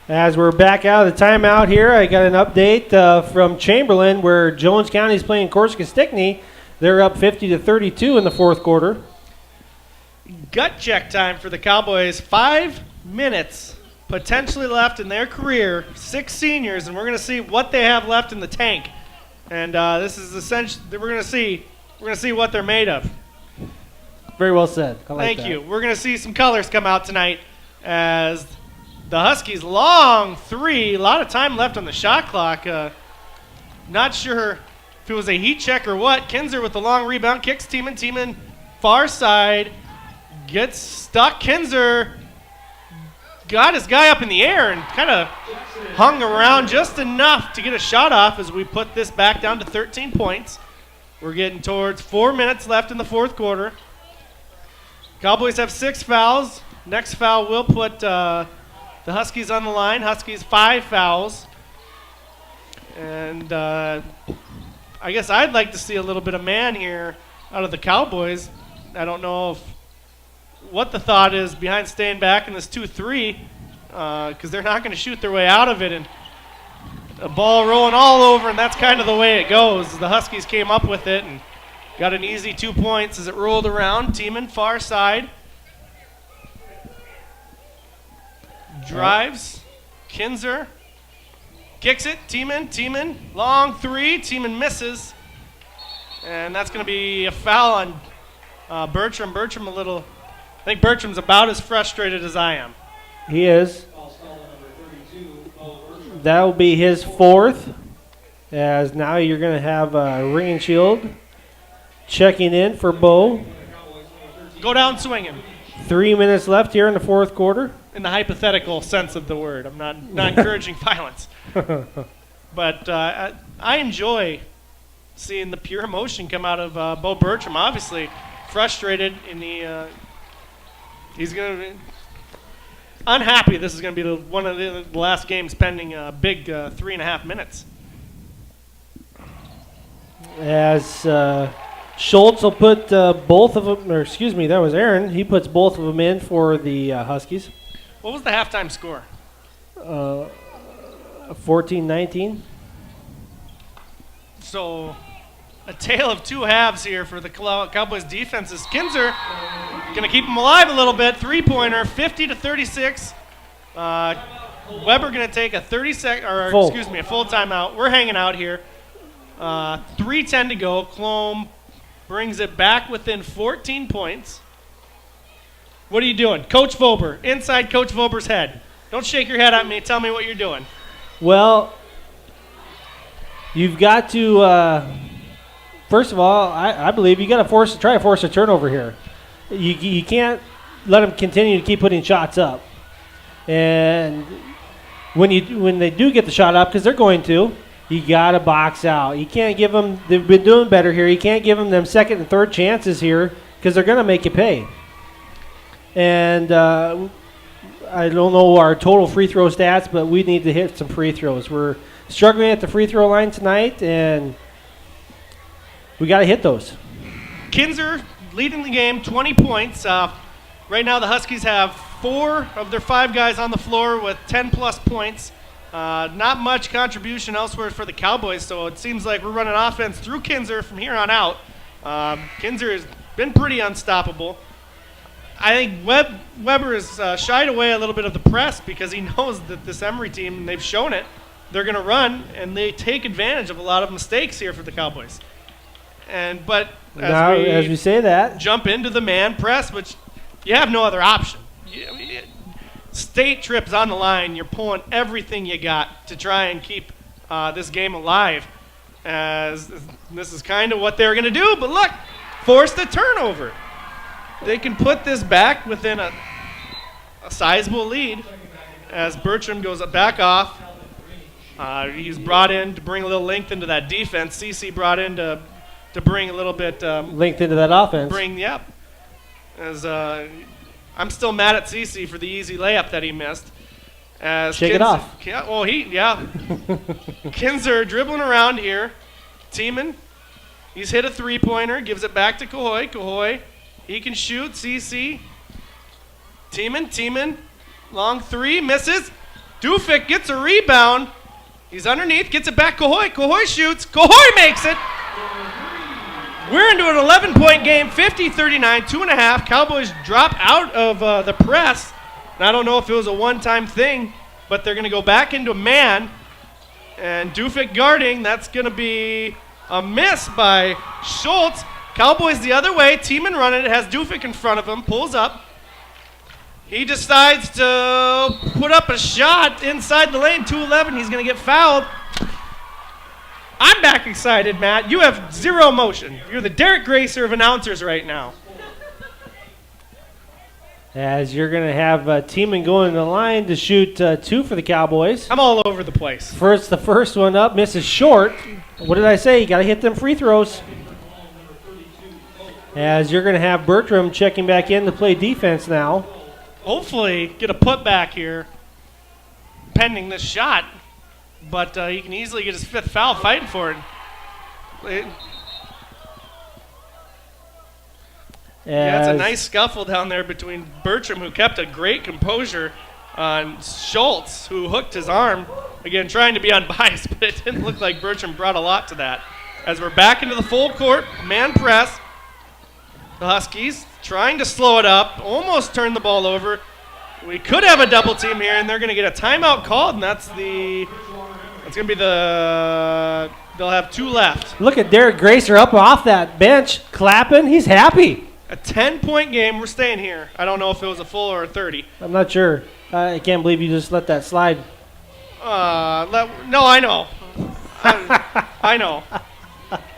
Speaker 4: As we're back out of the timeout here, I got an update from Chamberlain where Jones County is playing Corsica Stickney. They're up 50-32 in the fourth quarter.
Speaker 3: Gut check time for the Cowboys. 5 minutes potentially left in their career. 6 seniors, and we're going to see what they have left in the tank. And this is essentially we're going to see what they're made of.
Speaker 4: Very well said. I like
Speaker 3: Thank
Speaker 4: that.
Speaker 3: you. We're going to see some colors come out tonight as the Huskies long three. A lot of time left on the shot clock. Not sure if it was a heat check or what. Kinzer with the long rebound kicks Tiemann far side. Gets stuck. Kinzer got his guy up in the air and kind of hung around just enough to get a shot off as we put this back down to 13 points. We're getting towards 4 minutes left in the fourth quarter. Cowboys have 6 fouls. Next foul will put the Huskies on the line. Huskies 5 fouls. And I guess I'd like to see a little bit of man here out of the Cowboys. I don't know what the thought is behind staying back in this 2-3 because they're not going to shoot their way out of it. And a ball rolling all over, and that's kind of the way it goes. The Huskies came up with it, and Got an easy 2 points as it rolled around. Tiemann far side. Drives. Kinzer. Kicks it. Tiemann. Long three. Tiemann misses. And that's going to be a foul on Bertram. I think Bertram's about as frustrated as I am.
Speaker 4: He is. That will be his fourth, as now you're going to have Ring and Shield checking in for Bo.
Speaker 3: Go down swinging.
Speaker 4: 3 minutes left here in the fourth quarter.
Speaker 3: In the hypothetical sense of the word. I'm not encouraging violence. But I enjoy seeing the pure emotion come out of Bo Bertram. Obviously frustrated in the he's going to be unhappy. This is going to be one of the last games pending a big 3.5 minutes.
Speaker 4: As Schultz will put both of them, or excuse me, that was Aaron. He puts both of them in for the Huskies.
Speaker 3: What was the halftime score?
Speaker 4: 14-19.
Speaker 3: So a tale of two halves here for the Cowboys defense. Is Kinzer going to keep them alive a little bit. 3-pointer, 50-36. Weber going to take a 30 second, or
Speaker 4: full.
Speaker 3: Excuse me, a full timeout. We're hanging out here. 3:10 to go. Colome brings it back within 14 points. What are you doing? Coach Vober, inside Coach Vober's head. Don't shake your head at me. Tell me what you're doing.
Speaker 4: Well, you've got to, first of all, I believe you got to try to force a turnover here. You can't let them continue to keep putting shots up. And when they do get the shot up, because they're going to, you got to box out. You can't give them, they've been doing better here. You can't give them second and third chances here because they're going to make you pay. And I don't know our total free throw stats, but we need to hit some free throws. We're struggling at the free throw line tonight, and we got to hit those.
Speaker 3: Kinzer leading the game, 20 points. Right now the Huskies have 4 of their 5 guys on the floor with 10-plus points. Not much contribution elsewhere for the Cowboys, so it seems like we're running offense through Kinzer from here on out. Kinzer has been pretty unstoppable. I think Weber has shied away a little bit of the press because he knows that this Emery team, and they've shown it, they're going to run, and they take advantage of a lot of mistakes here for the Cowboys. But
Speaker 4: as we say that,
Speaker 3: jump into the man press, which you have no other option. State trips on the line. You're pulling everything you got to try and keep this game alive. As this is kind of what they're going to do. But look, force the turnover. They can put this back within a sizable lead as Bertram goes back off. He's brought in to bring a little length into that defense. CC brought in to bring a little bit
Speaker 4: length into that offense.
Speaker 3: As I'm still mad at CC for the easy layup that he missed.
Speaker 4: Shake it off.
Speaker 3: Kinzer dribbling around here. Tiemann, he's hit a 3-pointer, gives it back to Cahoy. Cahoy, he can shoot. CC. Tiemann, long 3, misses. Dufik gets a rebound. He's underneath, gets it back. Cahoy shoots. Cahoy makes it. We're into an 11-point game, 50-39, 2.5. Cowboys drop out of the press. And I don't know if it was a one-time thing, but they're going to go back into man. And Dufik guarding, that's going to be a miss by Schultz. Cowboys the other way, Tiemann running it, has Dufik in front of him, pulls up. He decides to put up a shot inside the lane, 2-11. He's going to get fouled. I'm back excited, Matt. You have zero emotion. You're the Derek Gracer of announcers right now.
Speaker 4: As you're going to have Tiemann going to the line to shoot 2 for the Cowboys.
Speaker 3: I'm all over the place.
Speaker 4: The first one up, misses short. What did I say? You got to hit them free throws. As you're going to have Bertram checking back in to play defense now.
Speaker 3: Hopefully get a putback here pending this shot. But he can easily get his 5th foul fighting for it. It's a nice scuffle down there between Bertram, who kept a great composure, on Schultz, who hooked his arm. Again, trying to be unbiased, but it didn't look like Bertram brought a lot to that. as we're back into the full court, man press. The Huskies trying to slow it up, almost turned the ball over. We could have a double team here, and they're going to get a timeout called, and that's going to be they'll have 2 left.
Speaker 4: Look at Derek Gracer up off that bench, clapping. He's happy.
Speaker 3: A 10-point game. We're staying here. I don't know if it was a full or a 30.
Speaker 4: I'm not sure. I can't believe you just let that slide.
Speaker 3: No, I know. I know.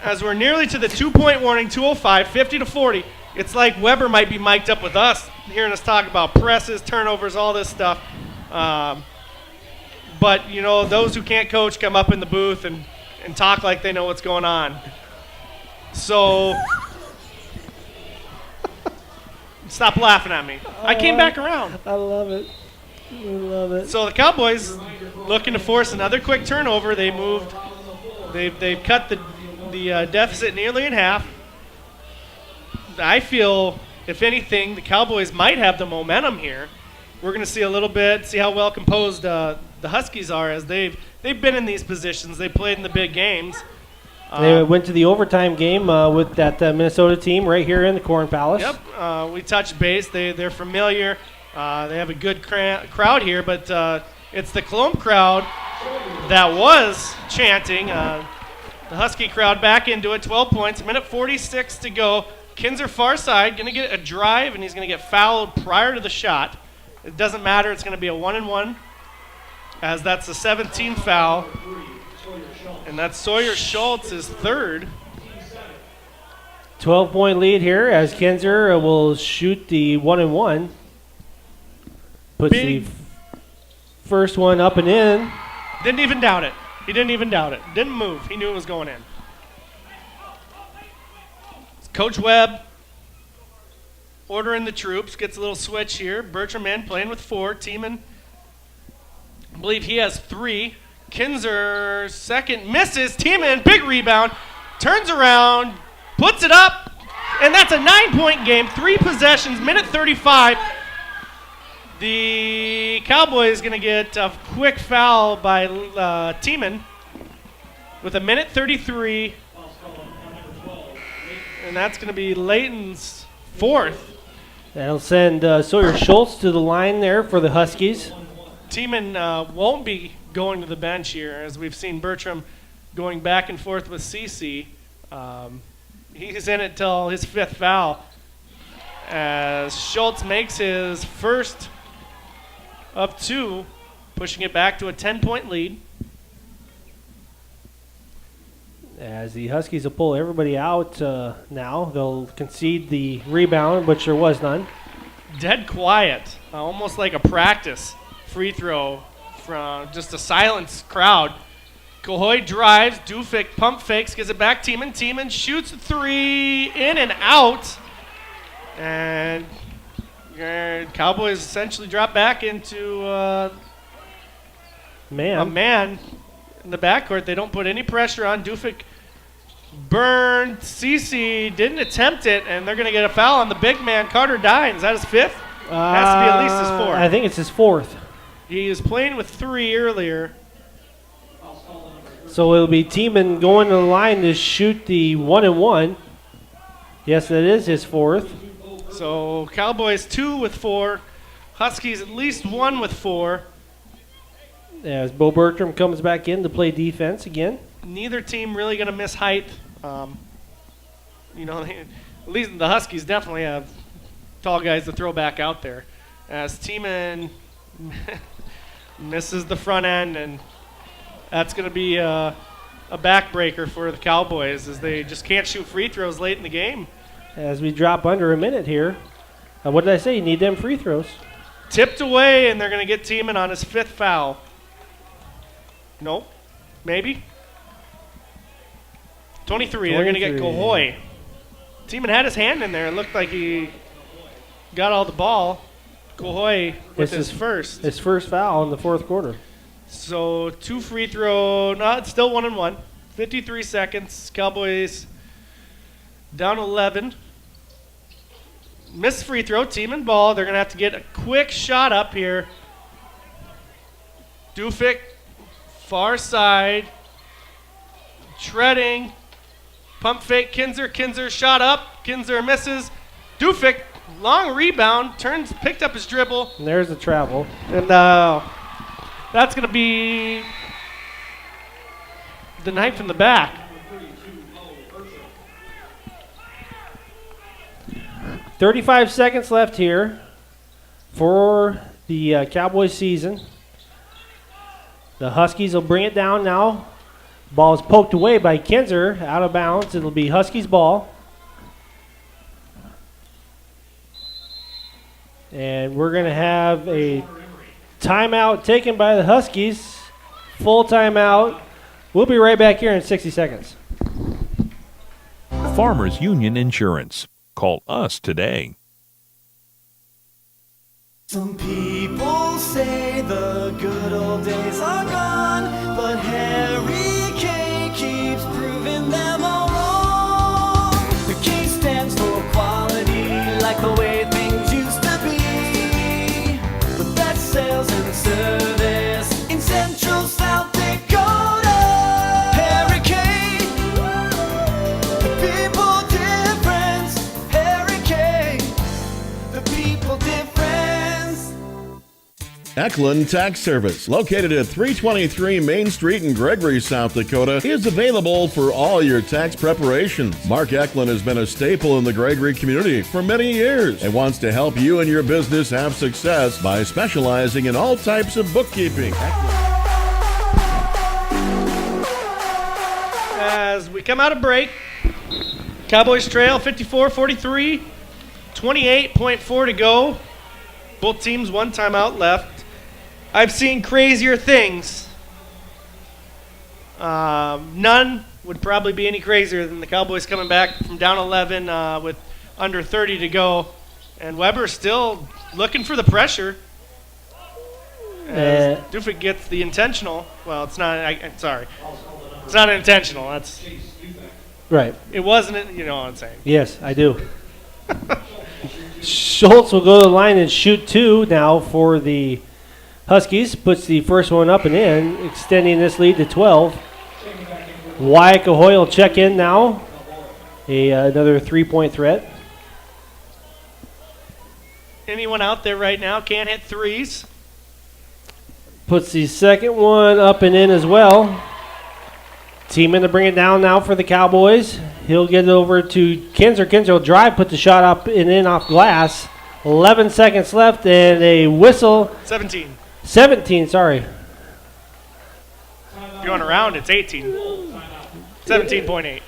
Speaker 3: As we're nearly to the 2-point warning, 2:05, 50-40. It's like Weber might be mic'd up with us, hearing us talk about presses, turnovers, all this stuff. But, those who can't coach come up in the booth and talk like they know what's going on. So, stop laughing at me. I came back around.
Speaker 4: I love it. I love it.
Speaker 3: So the Cowboys looking to force another quick turnover. They've cut the deficit nearly in half. I feel, if anything, the Cowboys might have the momentum here. We're going to see a little bit, see how well composed the Huskies are, as they've been in these positions. They played in the big games.
Speaker 4: They went to the overtime game with that Minnesota team right here in the Corn Palace.
Speaker 3: Yep, we touched base. They're familiar. They have a good crowd here, but it's the Colome crowd that was chanting. The Husky crowd back into it, 12 points, minute 46 to go. Kinzer far side, going to get a drive, and he's going to get fouled prior to the shot. It doesn't matter. It's going to be a 1-and-1, as that's the 17th foul. And that's Sawyer Schultz's third.
Speaker 4: 12-point lead here as Kinzer will shoot the 1-and-1. Puts the first one up and in.
Speaker 3: Didn't even doubt it. He didn't even doubt it. Didn't move. He knew it was going in. Coach Webb ordering the troops. Gets a little switch here. Bertram in playing with 4. Tiemann, I believe he has 3. Kinzer second misses. Tiemann, big rebound. Turns around. Puts it up. And that's a 9-point game. 3 possessions. Minute 35. The Cowboys going to get a quick foul by Tiemann with a minute 33. And that's going to be Layton's 4th.
Speaker 4: That'll send Sawyer Schultz to the line there for the Huskies.
Speaker 3: Tiemann won't be going to the bench here, as we've seen Bertram going back and forth with CC. He's in it till his 5th foul, as Schultz makes his first of 2, pushing it back to a 10-point lead.
Speaker 4: As the Huskies will pull everybody out now. They'll concede the rebound, which there was none.
Speaker 3: Dead quiet, almost like a practice free throw from just a silent crowd. Cahoy drives, Dufik pump fakes, gives it back. Tiemann shoots 3, in and out. And Cowboys essentially drop back into a man in the backcourt. They don't put any pressure on. Dufik burned. CC didn't attempt it, and they're going to get a foul on the big man, Carter Dine. Is that his 5th? Has to be at least his 4th.
Speaker 4: I think it's his 4th.
Speaker 3: He was playing with 3 earlier.
Speaker 4: So it'll be Tiemann going to the line to shoot the 1-and-1. Yes, that is his 4th.
Speaker 3: So Cowboys 2 with 4. Huskies at least 1 with 4.
Speaker 4: As Bo Bertram comes back in to play defense again.
Speaker 3: Neither team really going to miss height. At least the Huskies definitely have tall guys to throw back out there. As Tiemann misses the front end, and that's going to be a backbreaker for the Cowboys, as they just can't shoot free throws late in the game.
Speaker 4: As we drop under a minute here. What did I say? You need them free throws.
Speaker 3: Tipped away, and they're going to get Tiemann on his 5th foul. Nope. Maybe. 23. They're going to get Cahoy. Tiemann had his hand in there. It looked like he got all the ball. Cahoy with his first.
Speaker 4: His first foul in the 4th quarter.
Speaker 3: So 2 free throw. No, it's still 1-and-1. 53 seconds. Cowboys down 11. Missed free throw. Tiemann ball. They're going to have to get a quick shot up here. Dufik, far side. Treading. Pump fake, Kinzer. Kinzer shot up. Kinzer misses. Dufik, long rebound, picked up his dribble.
Speaker 4: And there's the travel.
Speaker 3: And that's going to be the knife from the back.
Speaker 4: .35 seconds left here for the Cowboys season. The Huskies will bring it down now. Ball is poked away by Kinzer, out of bounds. It'll be Huskies ball. And we're going to have a timeout taken by the Huskies. Full timeout. We'll be right back here in 60 seconds.
Speaker 13: Farmers Union Insurance. Call us today.
Speaker 2: Some people say the good old days are gone, but Harry K keeps proving them all wrong. The K stands for quality, like the way things used to be. The best sales and service in Central South Dakota. Harry K, the people difference. Harry K, the people difference.
Speaker 5: Eklund Tax Service, located at 323 Main Street in Gregory, South Dakota, is available for all your tax preparations. Mark Eklund has been a staple in the Gregory community for many years and wants to help you and your business have success by specializing in all types of bookkeeping.
Speaker 3: As we come out of break, Cowboys trail 54-43, 28.4 to go. Both teams one timeout left. I've seen crazier things. None would probably be any crazier than the Cowboys coming back from down 11 with under 30 to go. And Weber still looking for the pressure. As Dufik gets the intentional. Well, it's not. Sorry. It's not intentional. That's
Speaker 4: right.
Speaker 3: It wasn't. You know what I'm saying.
Speaker 4: Yes, I do. Schultz will go to the line and shoot two now for the Huskies. Puts the first one up and in, extending this lead to 12. Wyatt Cahoy will check in now. Another three-point threat.
Speaker 3: Anyone out there right now can't hit threes.
Speaker 4: Puts the second one up and in as well. Teaming to bring it down now for the Cowboys. He'll get it over to Kinzer. Kinzer will drive, put the shot up and in off glass. 11 seconds left and a whistle.
Speaker 3: 17.
Speaker 4: 17, sorry.
Speaker 3: Going around, it's 18. 17.8.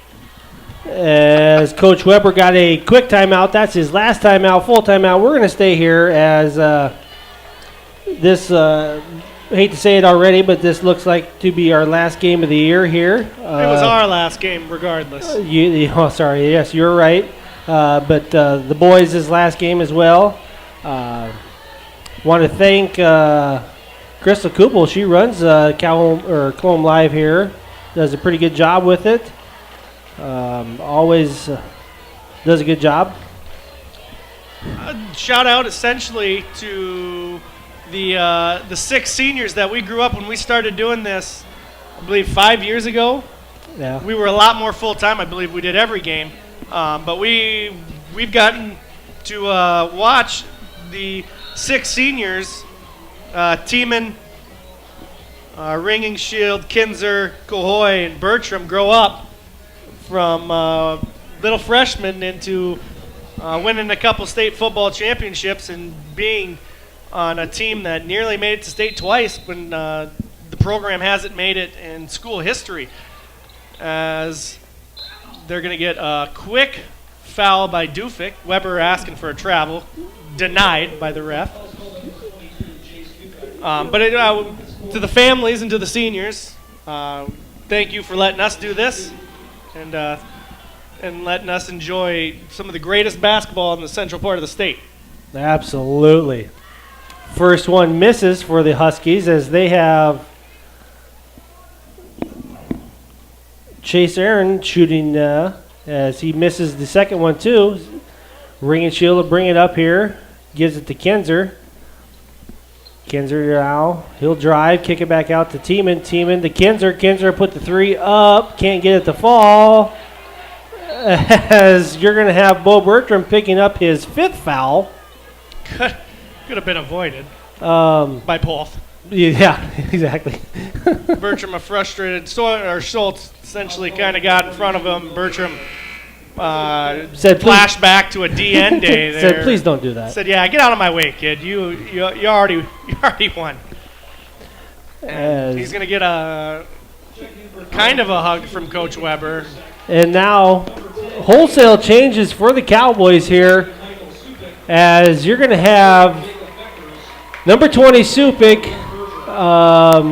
Speaker 4: As Coach Weber got a quick timeout. That's his last timeout, full timeout. We're going to stay here as this, hate to say it already, but this looks like to be our last game of the year here.
Speaker 3: It was our last game regardless.
Speaker 4: Oh, sorry. Yes, you're right. But the boys' last game as well. Want to thank Crystal Kupel. She runs Colome Live here. Does a pretty good job with it. Always does a good job.
Speaker 3: Shout out essentially to the six seniors that we grew up when we started doing this, I believe 5 years ago.
Speaker 4: Yeah.
Speaker 3: We were a lot more full-time. I believe we did every game. But we've gotten to watch the six seniors, Tiemann, Ringing Shield, Kinzer, Cahoy, and Bertram grow up from little freshmen into winning a couple state football championships and being on a team that nearly made it to state twice when the program hasn't made it in school history. As they're going to get a quick foul by Dufik. Weber asking for a travel. Denied by the ref. To the families and to the seniors, thank you for letting us do this and letting us enjoy some of the greatest basketball in the central part of the state.
Speaker 4: Absolutely. First one misses for the Huskies as they have Chase Aaron shooting as he misses the second one too. Ringing Shield will bring it up here. Gives it to Kinzer. Kinzer now. He'll drive, kick it back out to Tiemann. Tiemann to Kinzer. Kinzer put the three up. Can't get it to fall. as you're going to have Bo Bertram picking up his 5th foul.
Speaker 3: Could have been avoided
Speaker 4: By
Speaker 3: both.
Speaker 4: Yeah, exactly.
Speaker 3: Bertram, a frustrated Schultz essentially kind of got in front of him. Bertram
Speaker 4: said,
Speaker 3: flashed back to a DN day there.
Speaker 4: Said, please don't do that.
Speaker 3: Said, yeah, get out of my way, kid. You already won. And he's going to get a kind of a hug from Coach Weber.
Speaker 4: And now wholesale changes for the Cowboys here, as you're going to have number 20 Supik,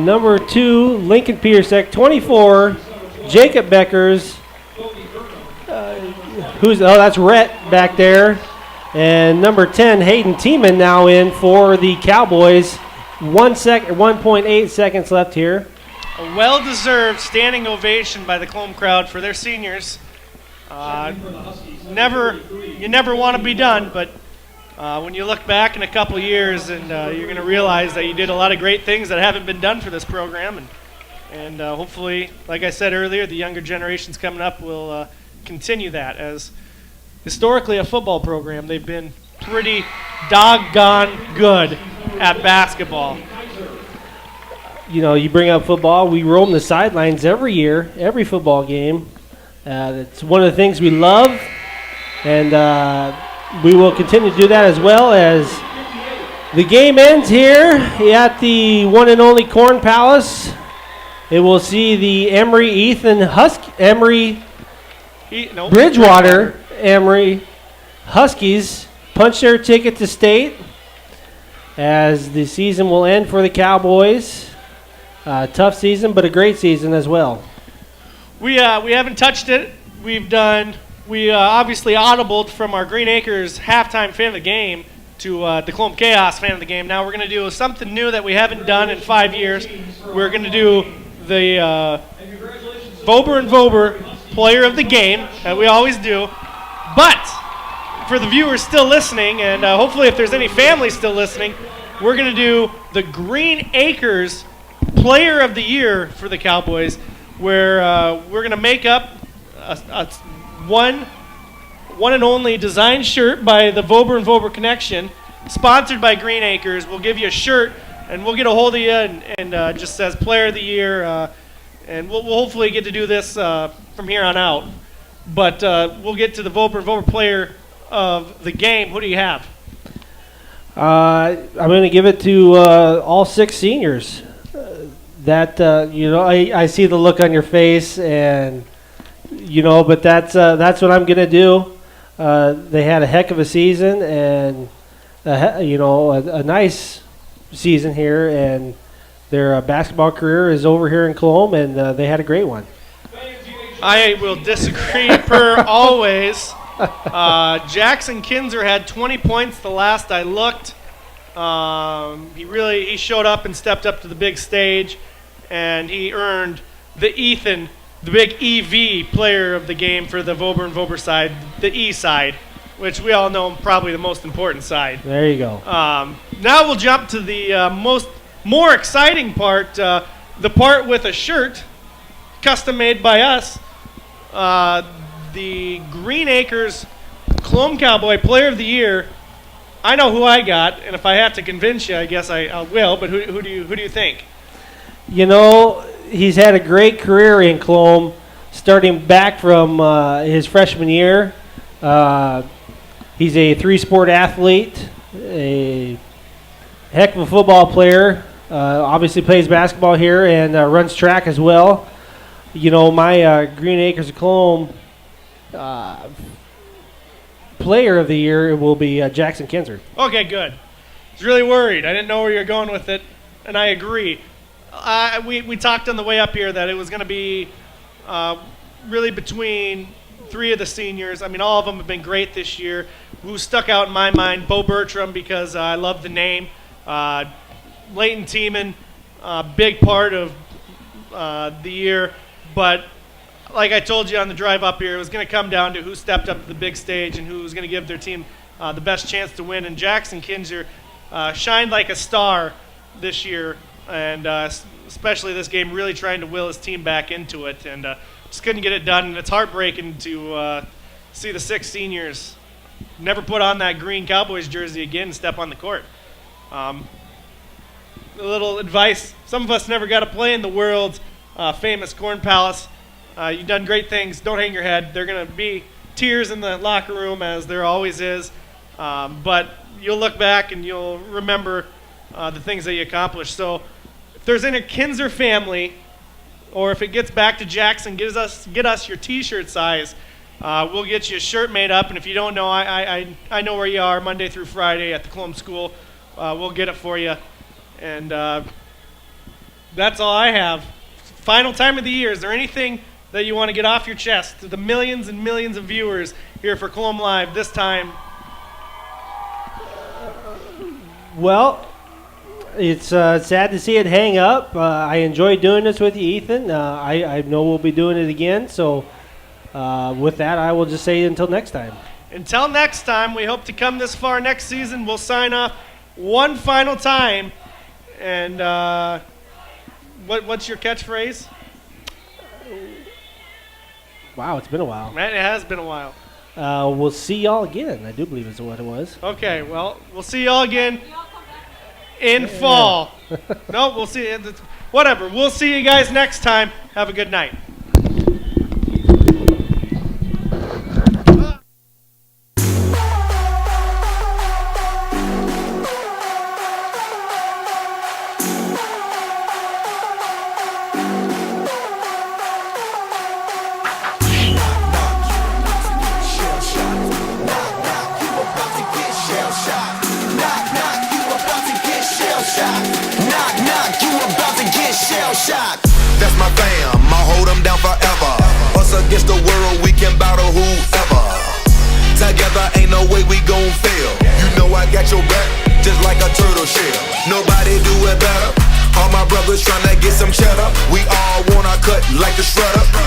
Speaker 4: number 2 Lincoln Piersek, 24 Jacob Beckers, that's Rhett back there, and number 10 Hayden Tiemann now in for the Cowboys. 1.8 seconds left here.
Speaker 3: A well-deserved standing ovation by the Colome crowd for their seniors. You never want to be done, but when you look back in a couple years, and you're going to realize that you did a lot of great things that haven't been done for this program, and hopefully, like I said earlier, the younger generations coming up will continue that. As historically a football program, they've been pretty doggone good at basketball.
Speaker 4: You know, you bring up football, we roam the sidelines every year, every football game. It's one of the things we love, and we will continue to do that, as well as the game ends here at the one and only Corn Palace. It will see the Bridgewater-Emery Huskies punch their ticket to state, as the season will end for the Cowboys. Tough season, but a great season as well.
Speaker 3: We haven't touched it. We obviously audibled from our Green Acres halftime fan of the game to the Colome Chaos fan of the game. Now we're going to do something new that we haven't done in 5 years. We're going to do the Vober and Vober player of the game, that we always do. But for the viewers still listening, and hopefully if there's any families still listening, we're going to do the Green Acres player of the year for the Cowboys, where we're going to make up a one and only design shirt by the Vober and Vober Connection, sponsored by Green Acres. We'll give you a shirt, and we'll get a hold of you, and just says player of the year, and we'll hopefully get to do this from here on out. But we'll get to the Vober and Vober player of the game. Who do you have?
Speaker 4: I'm going to give it to all 6 seniors. I see the look on your face, and but that's what I'm gonna do. They had a heck of a season, and a nice season here, and their basketball career is over here in Colome, and they had a great one.
Speaker 3: I will disagree per always. Jackson Kinzer had 20 points the last I looked. He showed up and stepped up to the big stage, and he earned the big EV player of the game for the Vober and Vober side, the E side, which we all know probably the most important side.
Speaker 4: There you go.
Speaker 3: Now we'll jump to the more exciting part, the part with a shirt custom made by us. The Green Acres Colome Cowboy Player of the Year. I know who I got, and if I have to convince you, I guess I will. But who do you think?
Speaker 4: He's had a great career in Colome, starting back from his freshman year. He's a 3-sport athlete, a heck of a football player. Obviously plays basketball here and runs track as well. My Green Acres of Colome player of the year will be Jackson Kinzer.
Speaker 3: Okay, good. I was really worried. I didn't know where you were going with it, and I agree. We talked on the way up here that it was going to be really between 3 of the seniors. I mean, all of them have been great this year. Who stuck out in my mind, Bo Bertram, because I love the name. Leighton Tiemann, big part of the year. But like I told you on the drive up here, it was going to come down to who stepped up to the big stage and who was going to give their team the best chance to win. And Jackson Kinzer shined like a star this year, and especially this game, really trying to will his team back into it, and just couldn't get it done. And it's heartbreaking to see the 6 seniors never put on that green Cowboys jersey again and step on the court. A little advice: some of us never got to play in the world's famous Corn Palace. You've done great things. Don't hang your head. There are going to be tears in the locker room, as there always is. But you'll look back and you'll remember the things that you accomplished. So if there's any Kinzer family, or if it gets back to Jackson, get us your T-shirt size. We'll get you a shirt made up. And if you don't know, I know where you are Monday through Friday at the Colome School. We'll get it for you. And that's all I have. Final time of the year. Is there anything that you want to get off your chest to the millions and millions of viewers here for Colome Live this time?
Speaker 4: Well, it's sad to see it hang up. I enjoyed doing this with you, Ethan. I know we'll be doing it again. So with that, I will just say until next time.
Speaker 3: Until next time, we hope to come this far next season. We'll sign off one final time. And what's your catchphrase?
Speaker 4: Wow, it's been a while.
Speaker 3: It has been a while.
Speaker 4: We'll see y'all again. I do believe is what it was.
Speaker 3: Okay, well, we'll see y'all again in fall. No, we'll see. Whatever. We'll see you guys next time. Have a good night.
Speaker 1: That's my fam, I'll hold them down forever. Us against the world, we can battle whoever. Together ain't no way we gon' fail. You know I got your back, just like a turtle shell. Nobody do it better. All my brothers tryna get some cheddar. We all wanna cut like the shredder.